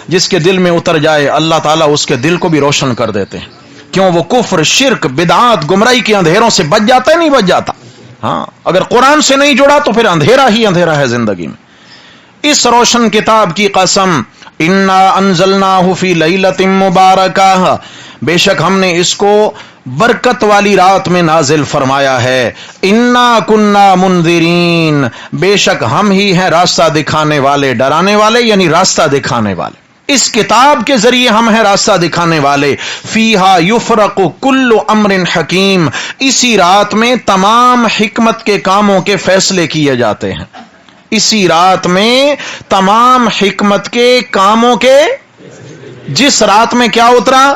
جس کے دل میں اتر جائے اللہ تعالیٰ اس کے دل کو بھی روشن کر دیتے ہیں. کیوں؟ وہ کفر, شرک, بدعات, گمراہی کے اندھیروں سے بچ جاتا ہے, نہیں بچ جاتا؟ ہاں, اگر قرآن سے نہیں جڑا تو پھر اندھیرا ہی اندھیرا ہے زندگی میں. اس روشن کتاب کی قسم, انا انزلناہ فی لیلۃ مبارکہ, بے شک ہم نے اس کو برکت والی رات میں نازل فرمایا ہے. انا کننا منذرین, بے شک ہم ہی ہیں راستہ دکھانے والے, ڈرانے والے, یعنی راستہ دکھانے والے. اس کتاب کے ذریعے ہم ہیں راستہ دکھانے والے. فیہا یفرق کل امر حکیم, اسی رات میں تمام حکمت کے کاموں کے فیصلے کیے جاتے ہیں. اسی رات میں تمام حکمت کے کاموں کے, جس رات میں کیا اترا؟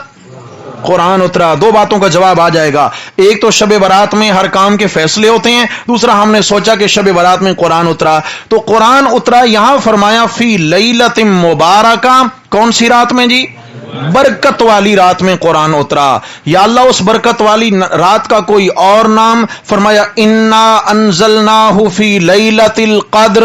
قرآن اترا. 2 باتوں کا جواب آ جائے گا. ایک تو شب برات میں ہر کام کے فیصلے ہوتے ہیں, دوسرا ہم نے سوچا کہ شب برات میں قرآن اترا, تو قرآن اترا یہاں فرمایا فی لیلۃ مبارکہ. کون سی رات میں جی؟ برکت والی رات میں قرآن اترا. یا اللہ اس برکت والی رات کا کوئی اور نام؟ فرمایا انا انزلناہ فی لیلۃ القدر.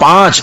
5।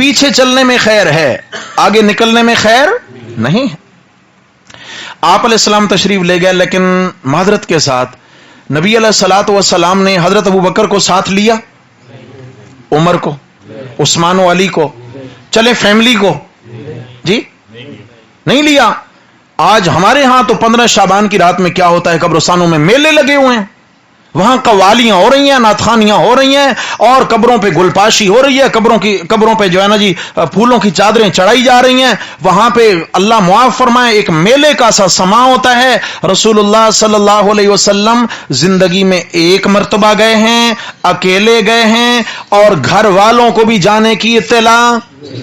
پیچھے چلنے میں خیر ہے، آگے نکلنے میں خیر نہیں ہے۔ آپ علیہ السلام تشریف لے گئے، لیکن معذرت کے ساتھ نبی علیہ الصلوۃ والسلام نے حضرت ابو بکر کو ساتھ لیا، عمر کو، عثمان و علی کو، چلے فیملی کو، جی نہیں لیا۔ آج ہمارے ہاں تو 15 شعبان کی رات میں کیا ہوتا ہے، قبرستانوں میں میلے لگے ہوئے ہیں، وہاں قوالیاں ہو رہی ہیں، نعتخوانیاں ہو رہی ہیں، اور قبروں پہ گلپاشی ہو رہی ہے، قبروں پہ جو ہے نا جی پھولوں کی چادریں چڑھائی جا رہی ہیں، وہاں پہ اللہ معاف فرمائے ایک میلے کا سا سما ہوتا ہے۔ رسول اللہ صلی اللہ علیہ وسلم زندگی میں ایک مرتبہ گئے ہیں، اکیلے گئے ہیں، اور گھر والوں کو بھی جانے کی اطلاع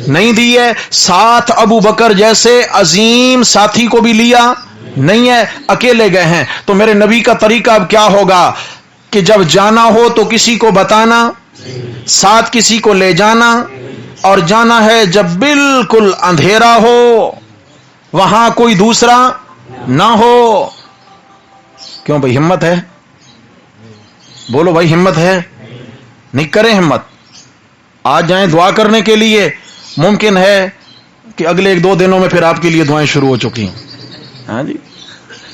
نہیں دی ہے، ساتھ ابو بکر جیسے عظیم ساتھی کو بھی لیا نہیں ہے، اکیلے گئے ہیں۔ تو میرے نبی کا طریقہ اب کیا ہوگا کہ جب جانا ہو تو کسی کو بتانا، ساتھ کسی کو لے جانا، اور جانا ہے جب بالکل اندھیرا ہو، وہاں کوئی دوسرا نہ ہو۔ کیوں بھائی، ہمت ہے؟ بولو بھائی، ہمت ہے؟ نہیں کریں ہمت، آج جائیں دعا کرنے کے لیے، ممکن ہے کہ اگلے 1-2 دنوں میں پھر آپ کے لیے دعائیں شروع ہو چکی ہیں۔ ہاں جی،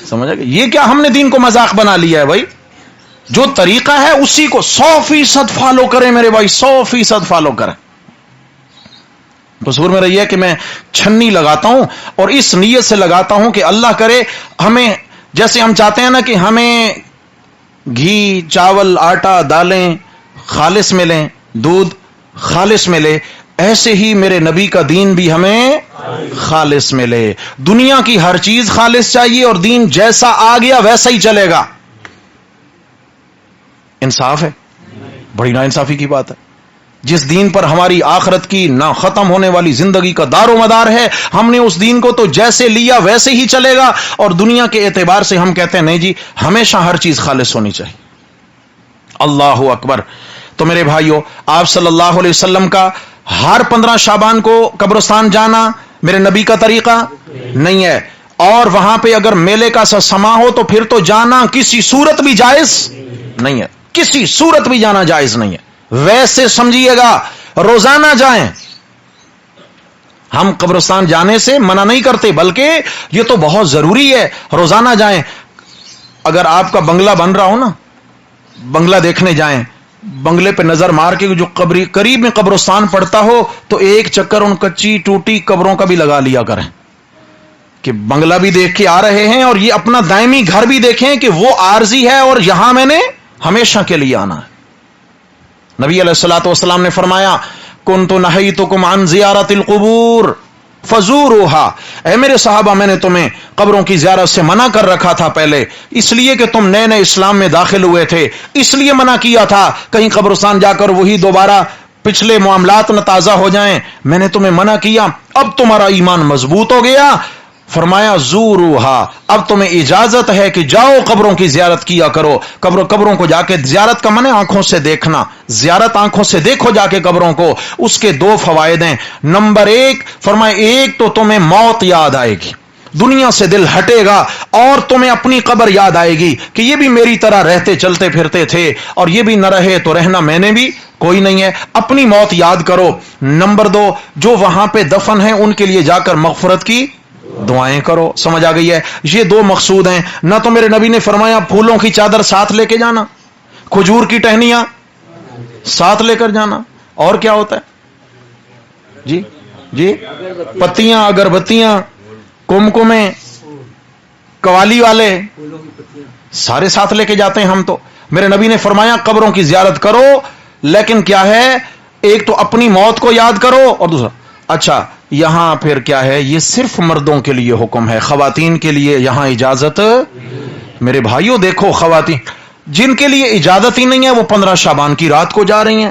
سمجھا کہ یہ کیا ہم نے دین کو مذاق بنا لیا ہے؟ بھائی جو طریقہ ہے اسی کو 100% فالو کریں میرے بھائی، 100% فالو کریں۔ تصور میں رہی ہے کہ میں چھنی لگاتا ہوں اور اس نیت سے لگاتا ہوں کہ اللہ کرے ہمیں، جیسے ہم چاہتے ہیں نا کہ ہمیں گھی، چاول، آٹا، دالیں خالص ملیں، دودھ خالص ملے، ایسے ہی میرے نبی کا دین بھی ہمیں خالص ملے۔ دنیا کی ہر چیز خالص چاہیے، اور دین جیسا آ گیا ویسا ہی چلے گا۔ انصاف ہے؟ بڑی نا انصافی کی بات ہے۔ جس دین پر ہماری آخرت کی نہ ختم ہونے والی زندگی کا دار و مدار ہے، ہم نے اس دین کو تو جیسے لیا ویسے ہی چلے گا، اور دنیا کے اعتبار سے ہم کہتے ہیں نہیں جی ہمیشہ ہر چیز خالص ہونی چاہیے۔ اللہ اکبر۔ تو میرے بھائیوں، آپ صلی اللہ علیہ وسلم کا ہر 15 شعبان کو قبرستان جانا میرے نبی کا طریقہ نہیں ہے، اور وہاں پہ اگر میلے کا سا سما ہو تو پھر تو جانا کسی صورت بھی جائز نہیں ہے، کسی صورت بھی جانا جائز نہیں ہے۔ ویسے سمجھیے گا روزانہ جائیں، ہم قبرستان جانے سے منع نہیں کرتے، بلکہ یہ تو بہت ضروری ہے، روزانہ جائیں۔ اگر آپ کا بنگلہ بن رہا ہو نا، بنگلہ دیکھنے جائیں، بنگلے پہ نظر مار کے جو قریب میں قبرستان پڑتا ہو تو ایک چکر ان کچی ٹوٹی قبروں کا بھی لگا لیا کریں، کہ بنگلہ بھی دیکھ کے آ رہے ہیں اور یہ اپنا دائمی گھر بھی دیکھیں کہ وہ عارضی ہے اور یہاں میں نے ہمیشہ کے لیے آنا ہے۔ نبی علیہ الصلوۃ والسلام نے فرمایا کنت نہیتکم عن زیارت القبور فزوروها، اے میرے صحابہ میں نے تمہیں قبروں کی زیارت سے منع کر رکھا تھا پہلے، اس لیے کہ تم نئے نئے اسلام میں داخل ہوئے تھے، اس لیے منع کیا تھا کہیں قبرستان جا کر وہی دوبارہ پچھلے معاملات نہ تازہ ہو جائیں، میں نے تمہیں منع کیا، اب تمہارا ایمان مضبوط ہو گیا، فرمایا زوروہا، اب تمہیں اجازت ہے کہ جاؤ قبروں کی زیارت کیا کرو۔ قبروں کو جا کے، زیارت کا معنی آنکھوں سے دیکھنا، زیارت آنکھوں سے دیکھو جا کے قبروں کو۔ اس کے 2 فوائد ہیں۔ نمبر 1 فرمایا، ایک تو تمہیں موت یاد آئے گی، دنیا سے دل ہٹے گا، اور تمہیں اپنی قبر یاد آئے گی کہ یہ بھی میری طرح رہتے چلتے پھرتے تھے، اور یہ بھی نہ رہے تو رہنا میں نے بھی کوئی نہیں ہے، اپنی موت یاد کرو۔ نمبر 2، جو وہاں پہ دفن ہیں ان کے لیے جا کر مغفرت کی دعائیں کرو۔ سمجھ آ گئی ہے؟ یہ 2 مقصود ہیں۔ نہ تو میرے نبی نے فرمایا پھولوں کی چادر ساتھ لے کے جانا، کھجور کی ٹہنیاں ساتھ لے کر جانا، اور کیا ہوتا ہے جی پتیاں، اگربتیاں، کمکمیں، قوالی والے سارے ساتھ لے کے جاتے ہیں ہم تو۔ میرے نبی نے فرمایا قبروں کی زیارت کرو، لیکن کیا ہے، ایک تو اپنی موت کو یاد کرو، اور دوسرا اچھا یہاں پھر کیا ہے، یہ صرف مردوں کے لیے حکم ہے، خواتین کے لیے یہاں اجازت۔ میرے بھائیوں دیکھو، خواتین جن کے لیے اجازت ہی نہیں ہے وہ 15 شعبان کی رات کو جا رہی ہیں،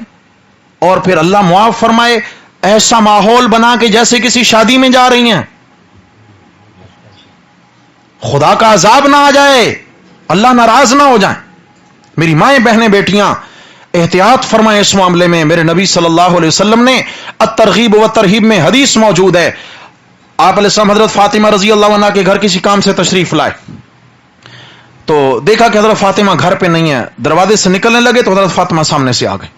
اور پھر اللہ معاف فرمائے ایسا ماحول بنا کے جیسے کسی شادی میں جا رہی ہیں۔ خدا کا عذاب نہ آ جائے، اللہ ناراض نہ ہو جائیں۔ میری مائیں، بہنیں، بیٹیاں، احتیاط فرمائیں اس معاملے میں۔ میرے نبی صلی اللہ علیہ وسلم نے الترغیب و ترہیب میں حدیث موجود ہے، آپ علیہ السلام حضرت فاطمہ رضی اللہ عنہا کے گھر کسی کام سے تشریف لائے، تو دیکھا کہ حضرت فاطمہ گھر پہ نہیں ہے، دروازے سے نکلنے لگے تو حضرت فاطمہ سامنے سے آ گئی،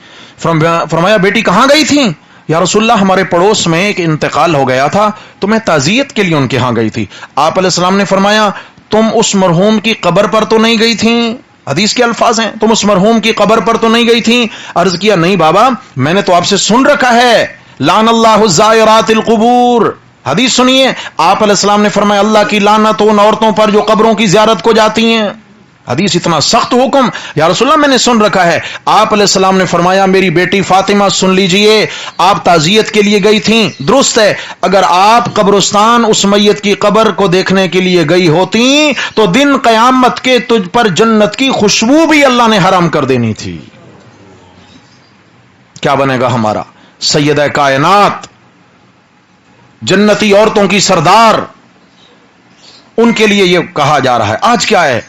فرمایا بیٹی کہاں گئی تھی؟ یا رسول اللہ ہمارے پڑوس میں ایک انتقال ہو گیا تھا تو میں تعزیت کے لیے ان کے ہاں گئی تھی. آپ علیہ السلام نے فرمایا تم اس مرحوم کی قبر پر تو نہیں گئی تھیں؟ حدیث کے الفاظ ہیں, تم اس مرحوم کی قبر پر تو نہیں گئی تھیں؟ عرض کیا نہیں بابا, میں نے تو آپ سے سن رکھا ہے لعن اللہ الزائرات القبور. حدیث سنیے, آپ علیہ السلام نے فرمایا اللہ کی لعنت ان عورتوں پر جو قبروں کی زیارت کو جاتی ہیں. حدیث اتنا سخت حکم, یا رسول اللہ میں نے سن رکھا ہے. آپ علیہ السلام نے فرمایا میری بیٹی فاطمہ سن لیجئے, آپ تعزیت کے لیے گئی تھیں, درست ہے, اگر آپ قبرستان اس میت کی قبر کو دیکھنے کے لیے گئی ہوتی تو دن قیامت کے تجھ پر جنت کی خوشبو بھی اللہ نے حرام کر دینی تھی. کیا بنے گا ہمارا سیدہ کائنات, جنتی عورتوں کی سردار, ان کے لیے یہ کہا جا رہا ہے. آج کیا ہے,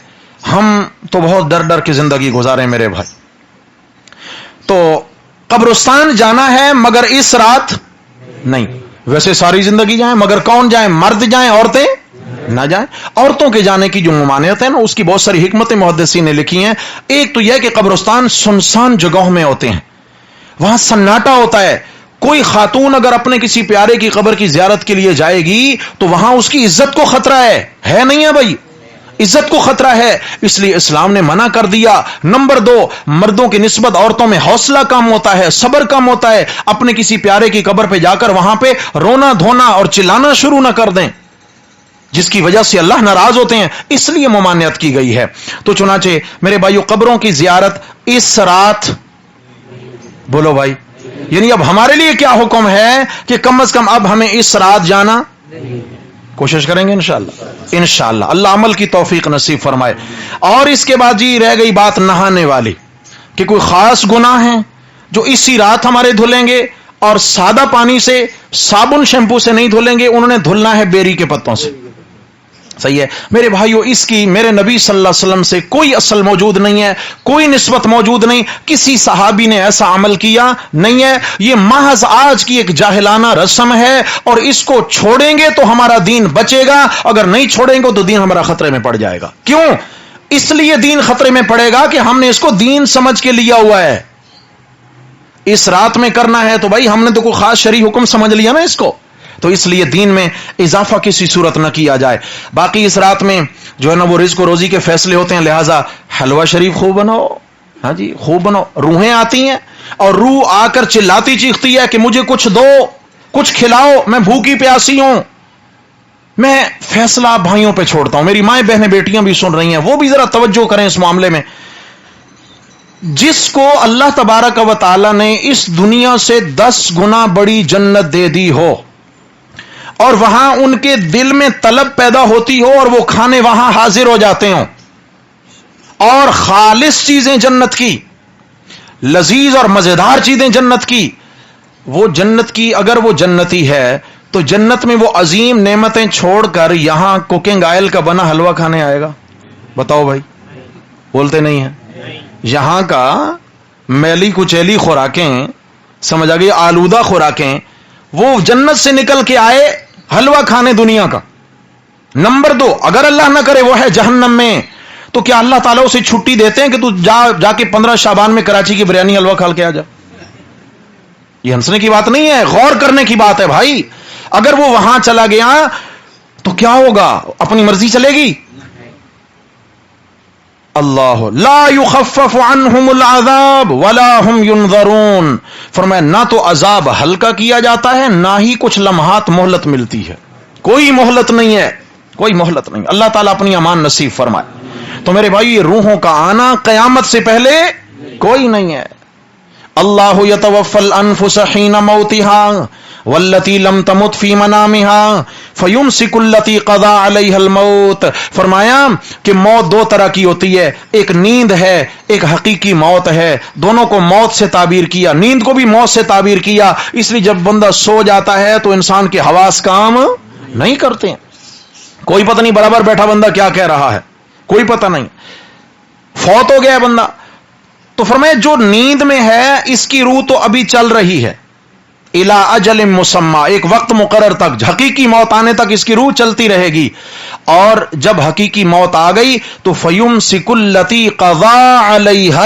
ہم تو بہت ڈر ڈر کی زندگی گزارے میرے بھائی. تو قبرستان جانا ہے مگر اس رات نہیں, ویسے ساری زندگی جائیں مگر کون جائیں؟ مرد جائیں, عورتیں نہ جائیں. عورتوں کے جانے کی جو ممانعت ہے نا, اس کی بہت ساری حکمتیں محدثین نے لکھی ہیں. ایک تو یہ کہ قبرستان سنسان جگہوں میں ہوتے ہیں, وہاں سناٹا ہوتا ہے. کوئی خاتون اگر اپنے کسی پیارے کی قبر کی زیارت کے لیے جائے گی تو وہاں اس کی عزت کو خطرہ ہے نہیں ہے بھائی, عزت کو خطرہ ہے, اس لیے اسلام نے منع کر دیا. نمبر 2, مردوں کی نسبت عورتوں میں حوصلہ کم ہوتا ہے, صبر کم ہوتا ہے. اپنے کسی پیارے کی قبر پہ جا کر وہاں پہ رونا دھونا اور چلانا شروع نہ کر دیں, جس کی وجہ سے اللہ ناراض ہوتے ہیں, اس لیے ممانعت کی گئی ہے. تو چنانچہ میرے بھائیو قبروں کی زیارت اس رات, بولو بھائی, یعنی اب ہمارے لیے کیا حکم ہے کہ کم از کم اب ہمیں اس رات جانا, کوشش کریں گے انشاءاللہ اللہ عمل کی توفیق نصیب فرمائے. اور اس کے بعد جی رہ گئی بات نہانے والی, کہ کوئی خاص گناہ ہیں جو اسی رات ہمارے دھلیں گے, اور سادہ پانی سے صابن شیمپو سے نہیں دھلیں گے, انہوں نے دھلنا ہے بیری کے پتوں سے. صحیح ہے میرے بھائیو, اس کی میرے نبی صلی اللہ علیہ وسلم سے کوئی اصل موجود نہیں ہے, کوئی نسبت موجود نہیں, کسی صحابی نے ایسا عمل کیا نہیں ہے. یہ محض آج کی ایک جاہلانہ رسم ہے, اور اس کو چھوڑیں گے تو ہمارا دین بچے گا, اگر نہیں چھوڑیں گے تو دین ہمارا خطرے میں پڑ جائے گا. کیوں؟ اس لیے دین خطرے میں پڑے گا کہ ہم نے اس کو دین سمجھ کے لیا ہوا ہے. اس رات میں کرنا ہے تو بھائی ہم نے تو کوئی خاص شرعی حکم سمجھ لیا نا اس کو, تو اس لیے دین میں اضافہ کسی صورت نہ کیا جائے. باقی اس رات میں جو ہے نا وہ رزق و روزی کے فیصلے ہوتے ہیں, لہٰذا حلوہ شریف خوب بناؤ, ہاں جی خوب بناؤ. روحیں آتی ہیں اور روح آ کر چلاتی چیختی ہے کہ مجھے کچھ دو, کچھ کھلاؤ, میں بھوکی پیاسی ہوں. میں فیصلہ بھائیوں پہ چھوڑتا ہوں, میری مائیں بہنیں بیٹیاں بھی سن رہی ہیں, وہ بھی ذرا توجہ کریں اس معاملے میں. جس کو اللہ تبارک و تعالی نے اس دنیا سے 10 گنا بڑی جنت دے دی ہو, اور وہاں ان کے دل میں طلب پیدا ہوتی ہو, اور وہ کھانے وہاں حاضر ہو جاتے ہوں, اور خالص چیزیں جنت کی, لذیذ اور مزیدار چیزیں جنت کی, وہ جنت کی اگر وہ جنتی ہے تو جنت میں وہ عظیم نعمتیں چھوڑ کر یہاں کوکنگ آئل کا بنا حلوہ کھانے آئے گا؟ بتاؤ بھائی, بولتے نہیں ہیں. یہاں کا میلی کچیلی خوراکیں, سمجھ آ گئی, آلودہ خوراکیں, وہ جنت سے نکل کے آئے حلوہ کھانے دنیا کا. نمبر 2, اگر اللہ نہ کرے وہ ہے جہنم میں, تو کیا اللہ تعالیٰ اسے چھٹی دیتے ہیں کہ تو جا کے 15 شعبان میں کراچی کی بریانی حلوہ کھا کے آ جا؟ یہ ہنسنے کی بات نہیں ہے, غور کرنے کی بات ہے بھائی. اگر وہ وہاں چلا گیا تو کیا ہوگا؟ اپنی مرضی چلے گی؟ اللہ لا یخفف عنہم العذاب ولا هم ينظرون, فرمایا نہ تو عذاب ہلکا کیا جاتا ہے, نہ ہی کچھ لمحات مہلت ملتی ہے. کوئی مہلت نہیں ہے, کوئی مہلت نہیں. اللہ تعالیٰ اپنی امان نصیب فرمائے. تو میرے بھائی یہ روحوں کا آنا قیامت سے پہلے کوئی نہیں ہے. اللہ یتوفی الانفس حین موتها والتی لم تمت فی منامها فیمسک التی قضا علیہ الموت. فرمایا کہ موت 2 طرح کی ہوتی ہے, ایک نیند ہے, ایک حقیقی موت ہے. دونوں کو موت سے تعبیر کیا, نیند کو بھی موت سے تعبیر کیا. اس لیے جب بندہ سو جاتا ہے تو انسان کے حواس کام نہیں کرتے ہیں, کوئی پتہ نہیں برابر بیٹھا بندہ کیا کہہ رہا ہے, کوئی پتہ نہیں. فوت ہو گیا بندہ, تو فرمایا جو نیند میں ہے اس کی روح تو ابھی چل رہی ہے, الی اجل مسمى, ایک وقت مقرر تک, حقیقی موت آنے تک اس کی روح چلتی رہے گی. اور جب حقیقی موت آ گئی تو فیمسک التی قضا علیہ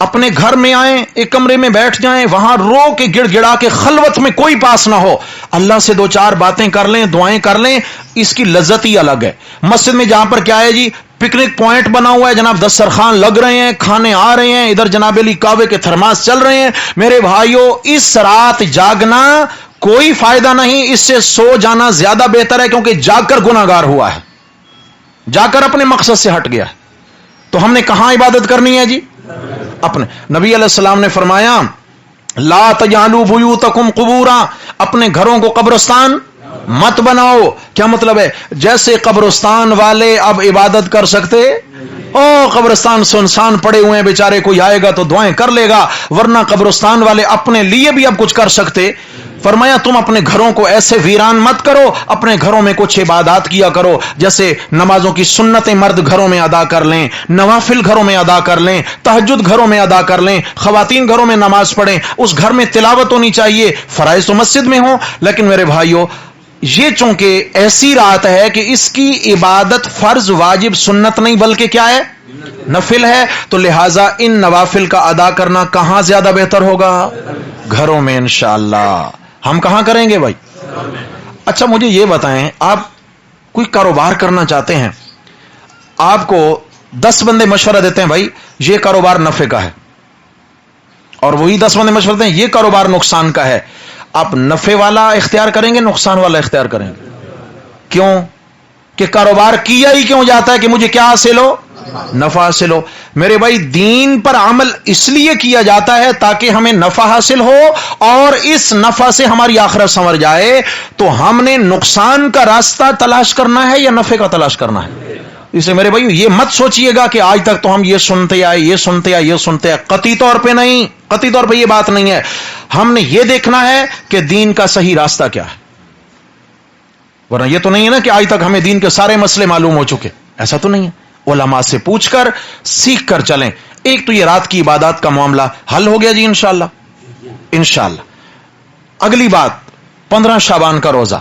اپنے گھر میں آئیں، ایک کمرے میں بیٹھ جائیں، وہاں رو کے گڑ گڑا کے خلوت میں کوئی پاس نہ ہو، اللہ سے دو چار باتیں کر لیں، دعائیں کر لیں، اس کی لذت ہی الگ ہے۔ مسجد میں جہاں پر کیا ہے جی، پکنک پوائنٹ بنا ہوا ہے جناب، دسترخوان لگ رہے ہیں، کھانے آ رہے ہیں، ادھر جناب علی کعبے کے تھرماس چل رہے ہیں، میرے بھائیوں اس رات جاگنا کوئی فائدہ نہیں، اس سے سو جانا زیادہ بہتر ہے، کیونکہ جاگ کر گناہگار ہوا ہے، جا کر اپنے مقصد سے ہٹ گیا ہے۔ تو ہم نے کہاں عبادت کرنی ہے جی؟ اپنے نبی علیہ السلام نے فرمایا لا تجعلوا بیوتکم قبورا، اپنے گھروں کو قبرستان مت بناؤ۔ کیا مطلب ہے؟ جیسے قبرستان والے اب عبادت کر سکتے، او قبرستان سنسان پڑے ہوئے ہیں بیچارے، کوئی آئے گا تو دعائیں کر لے گا، ورنہ قبرستان والے اپنے لیے بھی اب کچھ کر سکتے۔ فرمایا تم اپنے گھروں کو ایسے ویران مت کرو، اپنے گھروں میں کچھ عبادات کیا کرو، جیسے نمازوں کی سنتیں مرد گھروں میں ادا کر لیں، نوافل گھروں میں ادا کر لیں، تہجد گھروں میں ادا کر لیں، خواتین گھروں میں نماز پڑھیں، اس گھر میں تلاوت ہونی چاہیے، فرائض تو مسجد میں ہوں، لیکن میرے بھائیوں یہ چونکہ ایسی رات ہے کہ اس کی عبادت فرض واجب سنت نہیں بلکہ کیا ہے؟ نفل ہے، تو لہٰذا ان نوافل کا ادا کرنا کہاں زیادہ بہتر ہوگا؟ گھروں میں انشاءاللہ۔ ہم کہاں کریں گے بھائی؟ اچھا مجھے یہ بتائیں، آپ کوئی کاروبار کرنا چاہتے ہیں، آپ کو 10 بندے مشورہ دیتے ہیں بھائی یہ کاروبار نفع کا ہے، اور وہی 10 بندے مشورہ دیتے ہیں یہ کاروبار نقصان کا ہے، آپ نفع والا اختیار کریں گے نقصان والا اختیار کریں گے؟ کیوں؟ کہ کاروبار کیا ہی کیوں جاتا ہے کہ مجھے کیا حاصل ہو؟ نفع حاصل ہو۔ میرے بھائی دین پر عمل اس لیے کیا جاتا ہے تاکہ ہمیں نفع حاصل ہو اور اس نفع سے ہماری آخرت سنور جائے، تو ہم نے نقصان کا راستہ تلاش کرنا ہے یا نفع کا تلاش کرنا ہے؟ اسے میرے بھائی یہ مت سوچئے گا کہ آج تک تو ہم یہ سنتے آئے یہ سنتے آئے یہ سنتے آئے، قطعی طور پہ نہیں، قطعی طور پہ یہ بات نہیں ہے۔ ہم نے یہ دیکھنا ہے کہ دین کا صحیح راستہ کیا ہے، ورنہ یہ تو نہیں ہے نا کہ آج تک ہمیں دین کے سارے مسئلے معلوم ہو چکے، ایسا تو نہیں ہے۔ علماء سے پوچھ کر سیکھ کر چلیں۔ ایک تو یہ رات کی عبادات کا معاملہ حل ہو گیا جی انشاءاللہ، انشاءاللہ۔ اگلی بات 15 شعبان کا روزہ،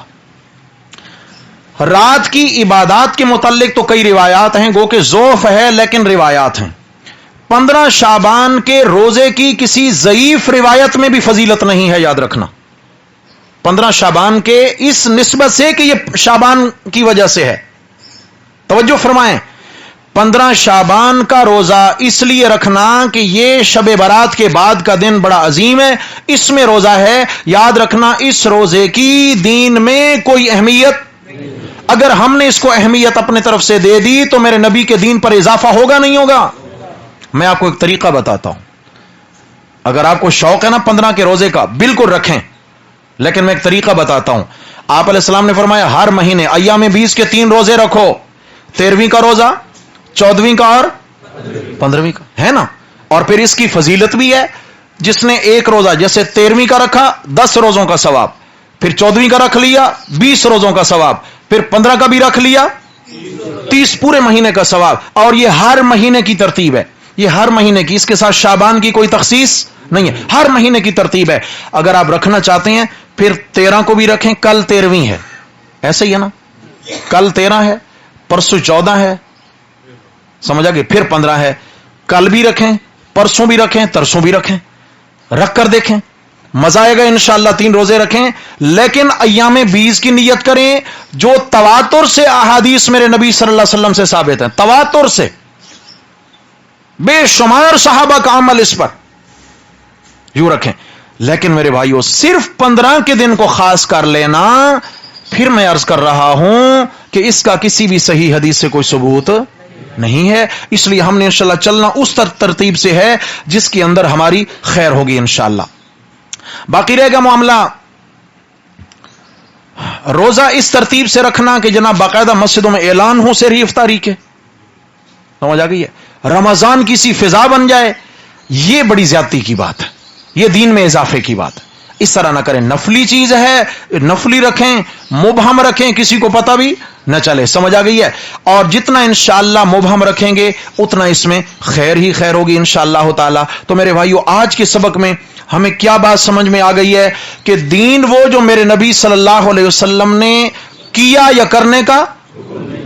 رات کی عبادات کے متعلق تو کئی روایات ہیں، گو کہ ضعف ہے لیکن روایات ہیں۔ 15 شعبان کے روزے کی کسی ضعیف روایت میں بھی فضیلت نہیں ہے، یاد رکھنا۔ 15 شعبان کے اس نسبت سے کہ یہ شعبان کی وجہ سے ہے، توجہ فرمائیں۔ 15 شعبان کا روزہ اس لیے رکھنا کہ یہ شب برات کے بعد کا دن بڑا عظیم ہے، اس میں روزہ ہے، یاد رکھنا اس روزے کی دین میں کوئی اہمیت، اگر ہم نے اس کو اہمیت اپنے طرف سے دے دی تو میرے نبی کے دین پر اضافہ ہوگا نہیں ہوگا؟ میں آپ کو ایک طریقہ بتاتا ہوں، اگر آپ کو شوق ہے نا 15 کے روزے کا بالکل رکھیں، لیکن میں ایک طریقہ بتاتا ہوں۔ آپ علیہ السلام نے فرمایا ہر مہینے ایام 20 کے 3 روزے رکھو، 13ویں کا روزہ، 14ویں کا اور 15ویں کا، ہے نا؟ اور پھر اس کی فضیلت بھی ہے، جس نے ایک روزہ جیسے 13ویں کا رکھا 10 روزوں کا ثواب، پھر 14ویں کا رکھ لیا 20 روزوں کا ثواب، پھر 15 کا بھی رکھ لیا 30 پورے مہینے کا ثواب، اور یہ ہر مہینے کی ترتیب ہے، یہ ہر مہینے کی، اس کے ساتھ شعبان کی کوئی تخصیص نہیں ہے، ہر مہینے کی ترتیب ہے۔ اگر آپ رکھنا چاہتے ہیں پھر 13 کو بھی رکھیں، کل 13ویں ہے، ایسے ہی ہے نا؟ کل 13 ہے، پرسوں 14 ہے، سمجھا کہ پھر 15 ہے، کل بھی رکھیں، پرسوں بھی رکھیں، ترسوں بھی رکھیں، رکھ کر دیکھیں، مزہ آئے گا انشاءاللہ۔ 3 روزے رکھیں، لیکن ایام 20 کی نیت کریں جو تواتر سے احادیث میرے نبی صلی اللہ علیہ وسلم سے ثابت ہیں، تواتر سے، بے شمار صحابہ کا عمل اس پر، یوں رکھیں۔ لیکن میرے بھائیوں صرف 15 کے دن کو خاص کر لینا، پھر میں عرض کر رہا ہوں کہ اس کا کسی بھی صحیح حدیث سے کوئی ثبوت نہیں ہے، اس لیے ہم نے انشاءاللہ چلنا اس ترتیب سے ہے جس کے اندر ہماری خیر ہوگی انشاءاللہ۔ باقی رہے گا معاملہ روزہ اس ترتیب سے رکھنا کہ جناب باقاعدہ مسجدوں میں اعلان ہو سحری افطاری کے، سمجھ آ گئی ہے؟ رمضان کی سی فضا بن جائے، یہ بڑی زیادتی کی بات ہے، یہ دین میں اضافے کی بات ہے، اس طرح نہ کریں۔ نفلی چیز ہے، نفلی رکھیں، مبہم رکھیں، کسی کو پتہ بھی نہ چلے، سمجھ آ گئی ہے؟ اور جتنا انشاءاللہ مبہم رکھیں گے اتنا اس میں خیر ہی خیر ہوگی انشاءاللہ تعالی۔ تو میرے بھائیو آج کے سبق میں ہمیں کیا بات سمجھ میں آ گئی ہے کہ دین وہ جو میرے نبی صلی اللہ علیہ وسلم نے کیا یا کرنے کا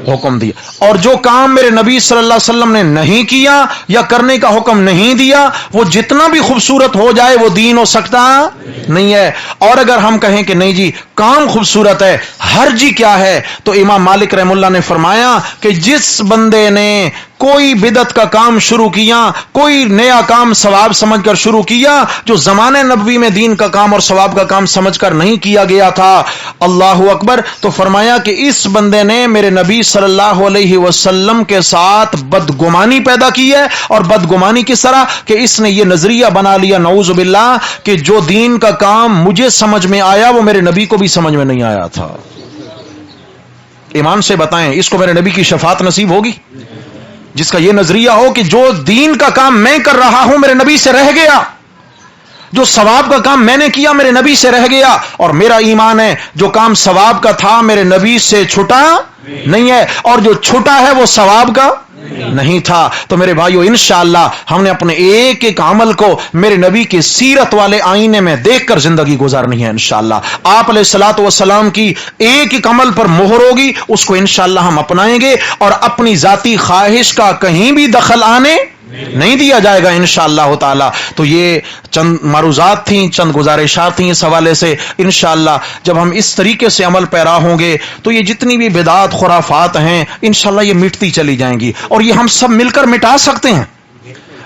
حکم دیا، اور جو کام میرے نبی صلی اللہ علیہ وسلم نے نہیں کیا یا کرنے کا حکم نہیں دیا، وہ جتنا بھی خوبصورت ہو جائے وہ دین ہو سکتا نہیں ہے۔ اور اگر ہم کہیں کہ نہیں جی کام خوبصورت ہے، حرج کیا ہے، تو امام مالک رحم اللہ نے فرمایا کہ جس بندے نے کوئی بدعت کا کام شروع کیا، کوئی نیا کام ثواب سمجھ کر شروع کیا جو زمانے نبوی میں دین کا کام اور ثواب کا کام سمجھ کر نہیں کیا گیا تھا، اللہ اکبر، تو فرمایا کہ اس بندے نے میرے نبی صلی اللہ علیہ وسلم کے ساتھ بدگمانی پیدا کی ہے۔ اور بدگمانی کس طرح کہ اس نے یہ نظریہ بنا لیا نعوذ باللہ کہ جو دین کا کام مجھے سمجھ میں آیا وہ میرے نبی کو بھی سمجھ میں نہیں آیا تھا۔ ایمان سے بتائیں اس کو میرے نبی کی شفاعت نصیب ہوگی؟ جس کا یہ نظریہ ہو کہ جو دین کا کام میں کر رہا ہوں میرے نبی سے رہ گیا، جو ثواب کا کام میں نے کیا میرے نبی سے رہ گیا، اور میرا ایمان ہے جو کام ثواب کا تھا میرے نبی سے چھٹا نہیں ہے، اور جو چھٹا ہے وہ ثواب کا نہیں تھا۔ تو میرے بھائیو انشاءاللہ ہم نے اپنے ایک ایک عمل کو میرے نبی کی سیرت والے آئینے میں دیکھ کر زندگی گزارنی ہے انشاءاللہ۔ آپ علیہ الصلوۃ والسلام کی ایک ایک عمل پر مہر ہوگی، اس کو انشاءاللہ ہم اپنائیں گے، اور اپنی ذاتی خواہش کا کہیں بھی دخل آنے نہیں دیا جائے گا انشاءاللہ تعالی۔ تو یہ چند معروضات تھیں، چند گزارشات تھیں اس حوالے سے۔ انشاءاللہ جب ہم اس طریقے سے عمل پیرا ہوں گے تو یہ جتنی بھی بدعات خرافات ہیں انشاءاللہ یہ مٹتی چلی جائیں گی، اور یہ ہم سب مل کر مٹا سکتے ہیں۔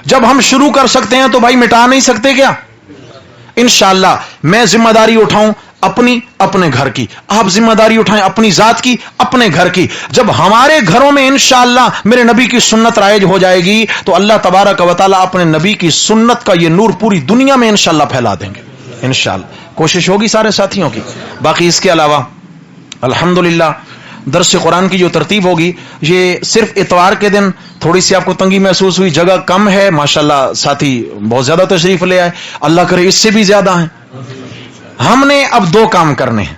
جب ہم شروع کر سکتے ہیں تو بھائی مٹا نہیں سکتے کیا؟ انشاءاللہ میں ذمہ داری اٹھاؤں اپنی، اپنے گھر کی، آپ ذمہ داری اٹھائیں اپنی ذات کی، اپنے گھر کی۔ جب ہمارے گھروں میں انشاءاللہ میرے نبی کی سنت رائج ہو جائے گی تو اللہ تبارک و تعالیٰ اپنے نبی کی سنت کا یہ نور پوری دنیا میں انشاءاللہ پھیلا دیں گے انشاءاللہ۔ کوشش ہوگی سارے ساتھیوں کی۔ باقی اس کے علاوہ الحمدللہ درس قرآن کی جو ترتیب ہوگی، یہ صرف اتوار کے دن تھوڑی سی آپ کو تنگی محسوس ہوئی، جگہ کم ہے، ماشاءاللہ ساتھی بہت زیادہ تشریف لے آئے، اللہ کرے اس سے بھی زیادہ ہیں۔ ہم نے اب دو کام کرنے ہیں،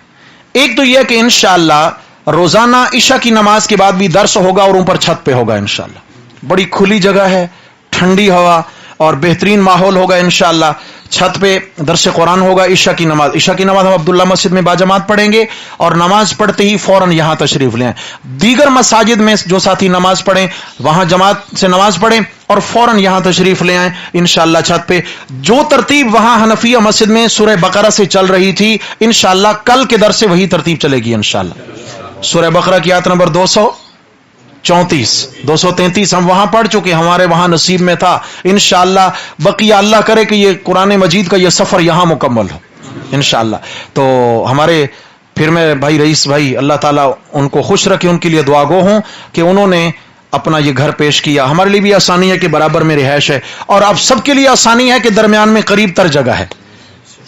ایک تو یہ کہ انشاءاللہ روزانہ عشاء کی نماز کے بعد بھی درس ہوگا اور اوپر چھت پہ ہوگا انشاءاللہ۔ بڑی کھلی جگہ ہے، ٹھنڈی ہوا اور بہترین ماحول ہوگا انشاءاللہ۔ چھت پہ درس قرآن ہوگا، عشاء کی نماز ہم عبداللہ مسجد میں باجماعت پڑھیں گے، اور نماز پڑھتے ہی فوراً یہاں تشریف لیں۔ دیگر مساجد میں جو ساتھی نماز پڑھیں وہاں جماعت سے نماز پڑھیں اور فوراً یہاں تشریف لے آئیں انشاءاللہ چھت پہ۔ جو ترتیب وہاں حنفیہ مسجد میں سورہ بقرہ سے چل رہی تھی انشاءاللہ کل کے درس سے وہی ترتیب چلے گی انشاءاللہ۔ سورہ بقرہ کی آیت نمبر 233 ہم وہاں پڑھ چکے، ہمارے وہاں نصیب میں تھا انشاءاللہ۔ بقیہ اللہ کرے کہ یہ قرآن مجید کا یہ سفر یہاں مکمل ہو انشاءاللہ۔ تو ہمارے پھر میں بھائی رئیس بھائی اللہ تعالیٰ ان کو خوش رکھے، ان کے لیے دعا گو ہوں کہ انہوں نے اپنا یہ گھر پیش کیا۔ ہمارے لیے بھی آسانی ہے کہ برابر میں رہائش ہے، اور اب سب کے لیے آسانی ہے کہ درمیان میں قریب تر جگہ ہے،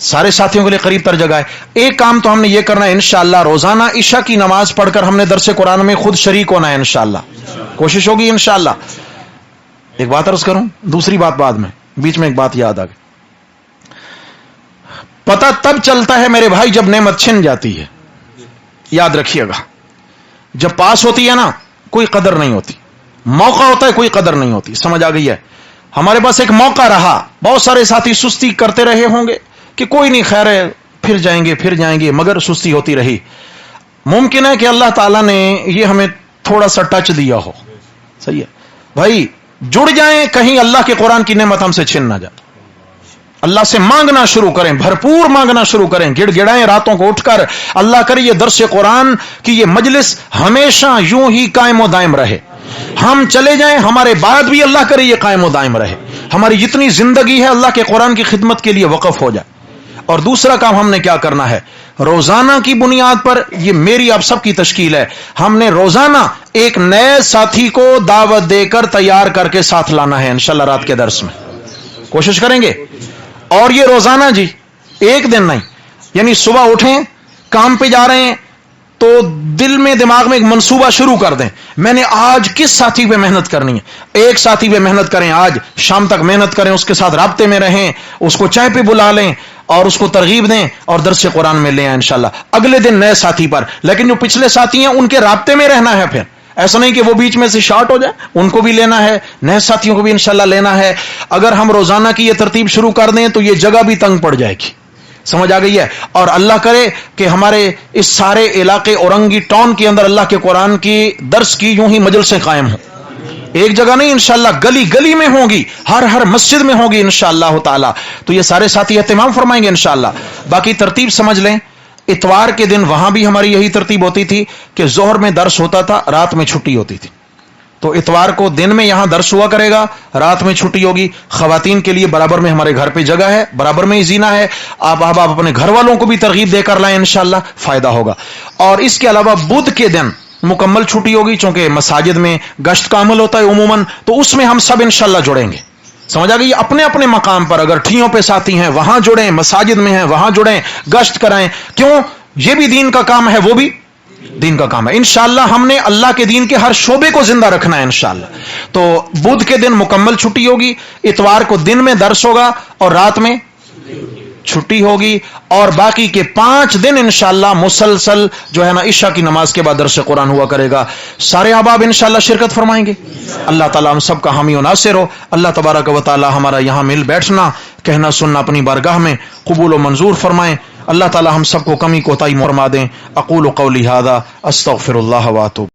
سارے ساتھیوں کے لیے قریب تر جگہ ہے۔ ایک کام تو ہم نے یہ کرنا ہے انشاءاللہ، روزانہ عشاء کی نماز پڑھ کر ہم نے درس قرآن میں خود شریک ہونا ہے انشاءاللہ، کوشش ہوگی انشاءاللہ۔ ایک بات عرض کروں، دوسری بات بعد میں، بیچ میں ایک بات یاد آ گئی۔ پتہ تب چلتا ہے میرے بھائی جب نعمت چھن جاتی ہے، یاد رکھیے گا۔ جب پاس ہوتی ہے نا کوئی قدر نہیں ہوتی، موقع ہوتا ہے کوئی قدر نہیں ہوتی، سمجھ آ گئی ہے؟ ہمارے پاس ایک موقع رہا، بہت سارے ساتھی سستی کرتے رہے ہوں گے کہ کوئی نہیں خیر ہے پھر جائیں گے، مگر سستی ہوتی رہی۔ ممکن ہے کہ اللہ تعالیٰ نے یہ ہمیں تھوڑا سا ٹچ دیا ہو، صحیح ہے بھائی، جڑ جائیں کہیں اللہ کے قرآن کی نعمت ہم سے چھن نہ جائے۔ اللہ سے مانگنا شروع کریں، بھرپور مانگنا شروع کریں، گڑ گڑائیں راتوں کو اٹھ کر، اللہ کرے یہ درس قرآن کی یہ مجلس ہمیشہ یوں ہی قائم و دائم رہے، ہم چلے جائیں ہمارے بعد بھی اللہ کرے یہ قائم و دائم رہے، ہماری جتنی زندگی ہے اللہ کے قرآن کی خدمت کے لیے وقف ہو جائے۔ اور دوسرا کام ہم نے کیا کرنا ہے، روزانہ کی بنیاد پر، یہ میری آپ سب کی تشکیل ہے، ہم نے روزانہ ایک نئے ساتھی کو دعوت دے کر تیار کر کے ساتھ لانا ہے انشاءاللہ رات کے درس میں، کوشش کریں گے۔ اور یہ روزانہ جی، ایک دن نہیں، یعنی صبح اٹھیں کام پہ جا رہے ہیں تو دل میں دماغ میں ایک منصوبہ شروع کر دیں، میں نے آج کس ساتھی پہ محنت کرنی ہے، ایک ساتھی پہ محنت کریں، آج شام تک محنت کریں، اس کے ساتھ رابطے میں رہیں، اس کو چائے پہ بلا لیں اور اس کو ترغیب دیں اور درس قرآن میں لے آئیں انشاءاللہ۔ اگلے دن نئے ساتھی پر، لیکن جو پچھلے ساتھی ہیں ان کے رابطے میں رہنا ہے، پھر ایسا نہیں کہ وہ بیچ میں سے شارٹ ہو جائے، ان کو بھی لینا ہے، نئے ساتھیوں کو بھی انشاءاللہ لینا ہے۔ اگر ہم روزانہ کی یہ ترتیب شروع کر دیں تو یہ جگہ بھی تنگ پڑ جائے گی، سمجھ آ گئی ہے؟ اور اللہ کرے کہ ہمارے اس سارے علاقے اورنگی ٹاؤن کے اندر اللہ کے قرآن کی درس کی یوں ہی مجلسیں قائم ہوں، ایک جگہ نہیں انشاءاللہ، گلی گلی میں ہوں گی، ہر مسجد میں ہوں گی انشاءاللہ تعالی. تو یہ سارے ساتھی اہتمام فرمائیں گے انشاءاللہ. باقی ترتیب سمجھ لیں، اتوار کے دن وہاں بھی ہماری یہی ترتیب ہوتی تھی کہ ظہر میں درس ہوتا تھا، رات میں چھٹی ہوتی تھی. تو اتوار کو دن میں یہاں درس ہوا کرے گا، رات میں چھٹی ہوگی. خواتین کے لیے برابر میں ہمارے گھر پہ جگہ ہے، برابر میں ہی زینہ ہے. آپ اپنے گھر والوں کو بھی ترغیب دے کر لائیں، انشاءاللہ فائدہ ہوگا. اور اس کے علاوہ بدھ کے دن مکمل چھٹی ہوگی، چونکہ مساجد میں گشت کا عمل ہوتا ہے عموماً، تو اس میں ہم سب انشاءاللہ جڑیں گے. سمجھ آ گئی؟ اپنے اپنے مقام پر اگر ٹھیوں پہ ساتھی ہیں وہاں جڑیں، مساجد میں ہیں وہاں جڑیں، گشت کرائیں. کیوں؟ یہ بھی دین کا کام ہے، وہ بھی دین کا کام ہے. انشاءاللہ ہم نے اللہ کے دین کے ہر شعبے کو زندہ رکھنا ہے انشاءاللہ. تو بدھ کے دن مکمل چھٹی ہوگی، اتوار کو دن میں درس ہوگا اور رات میں چھٹی ہوگی، اور باقی کے 5 دن انشاءاللہ مسلسل جو ہے نا عشاء کی نماز کے بعد درس قرآن ہوا کرے گا. سارے احباب انشاءاللہ شرکت فرمائیں گے. اللہ تعالیٰ ہم سب کا حامی و ناصر ہو. اللہ تبارک و تعالیٰ ہمارا یہاں مل بیٹھنا، کہنا سننا اپنی بارگاہ میں قبول و منظور فرمائیں. اللہ تعالیٰ ہم سب کو کمی کوتاہی فرما دیں. اقول قولی ھذا استغفر اللہ واتوب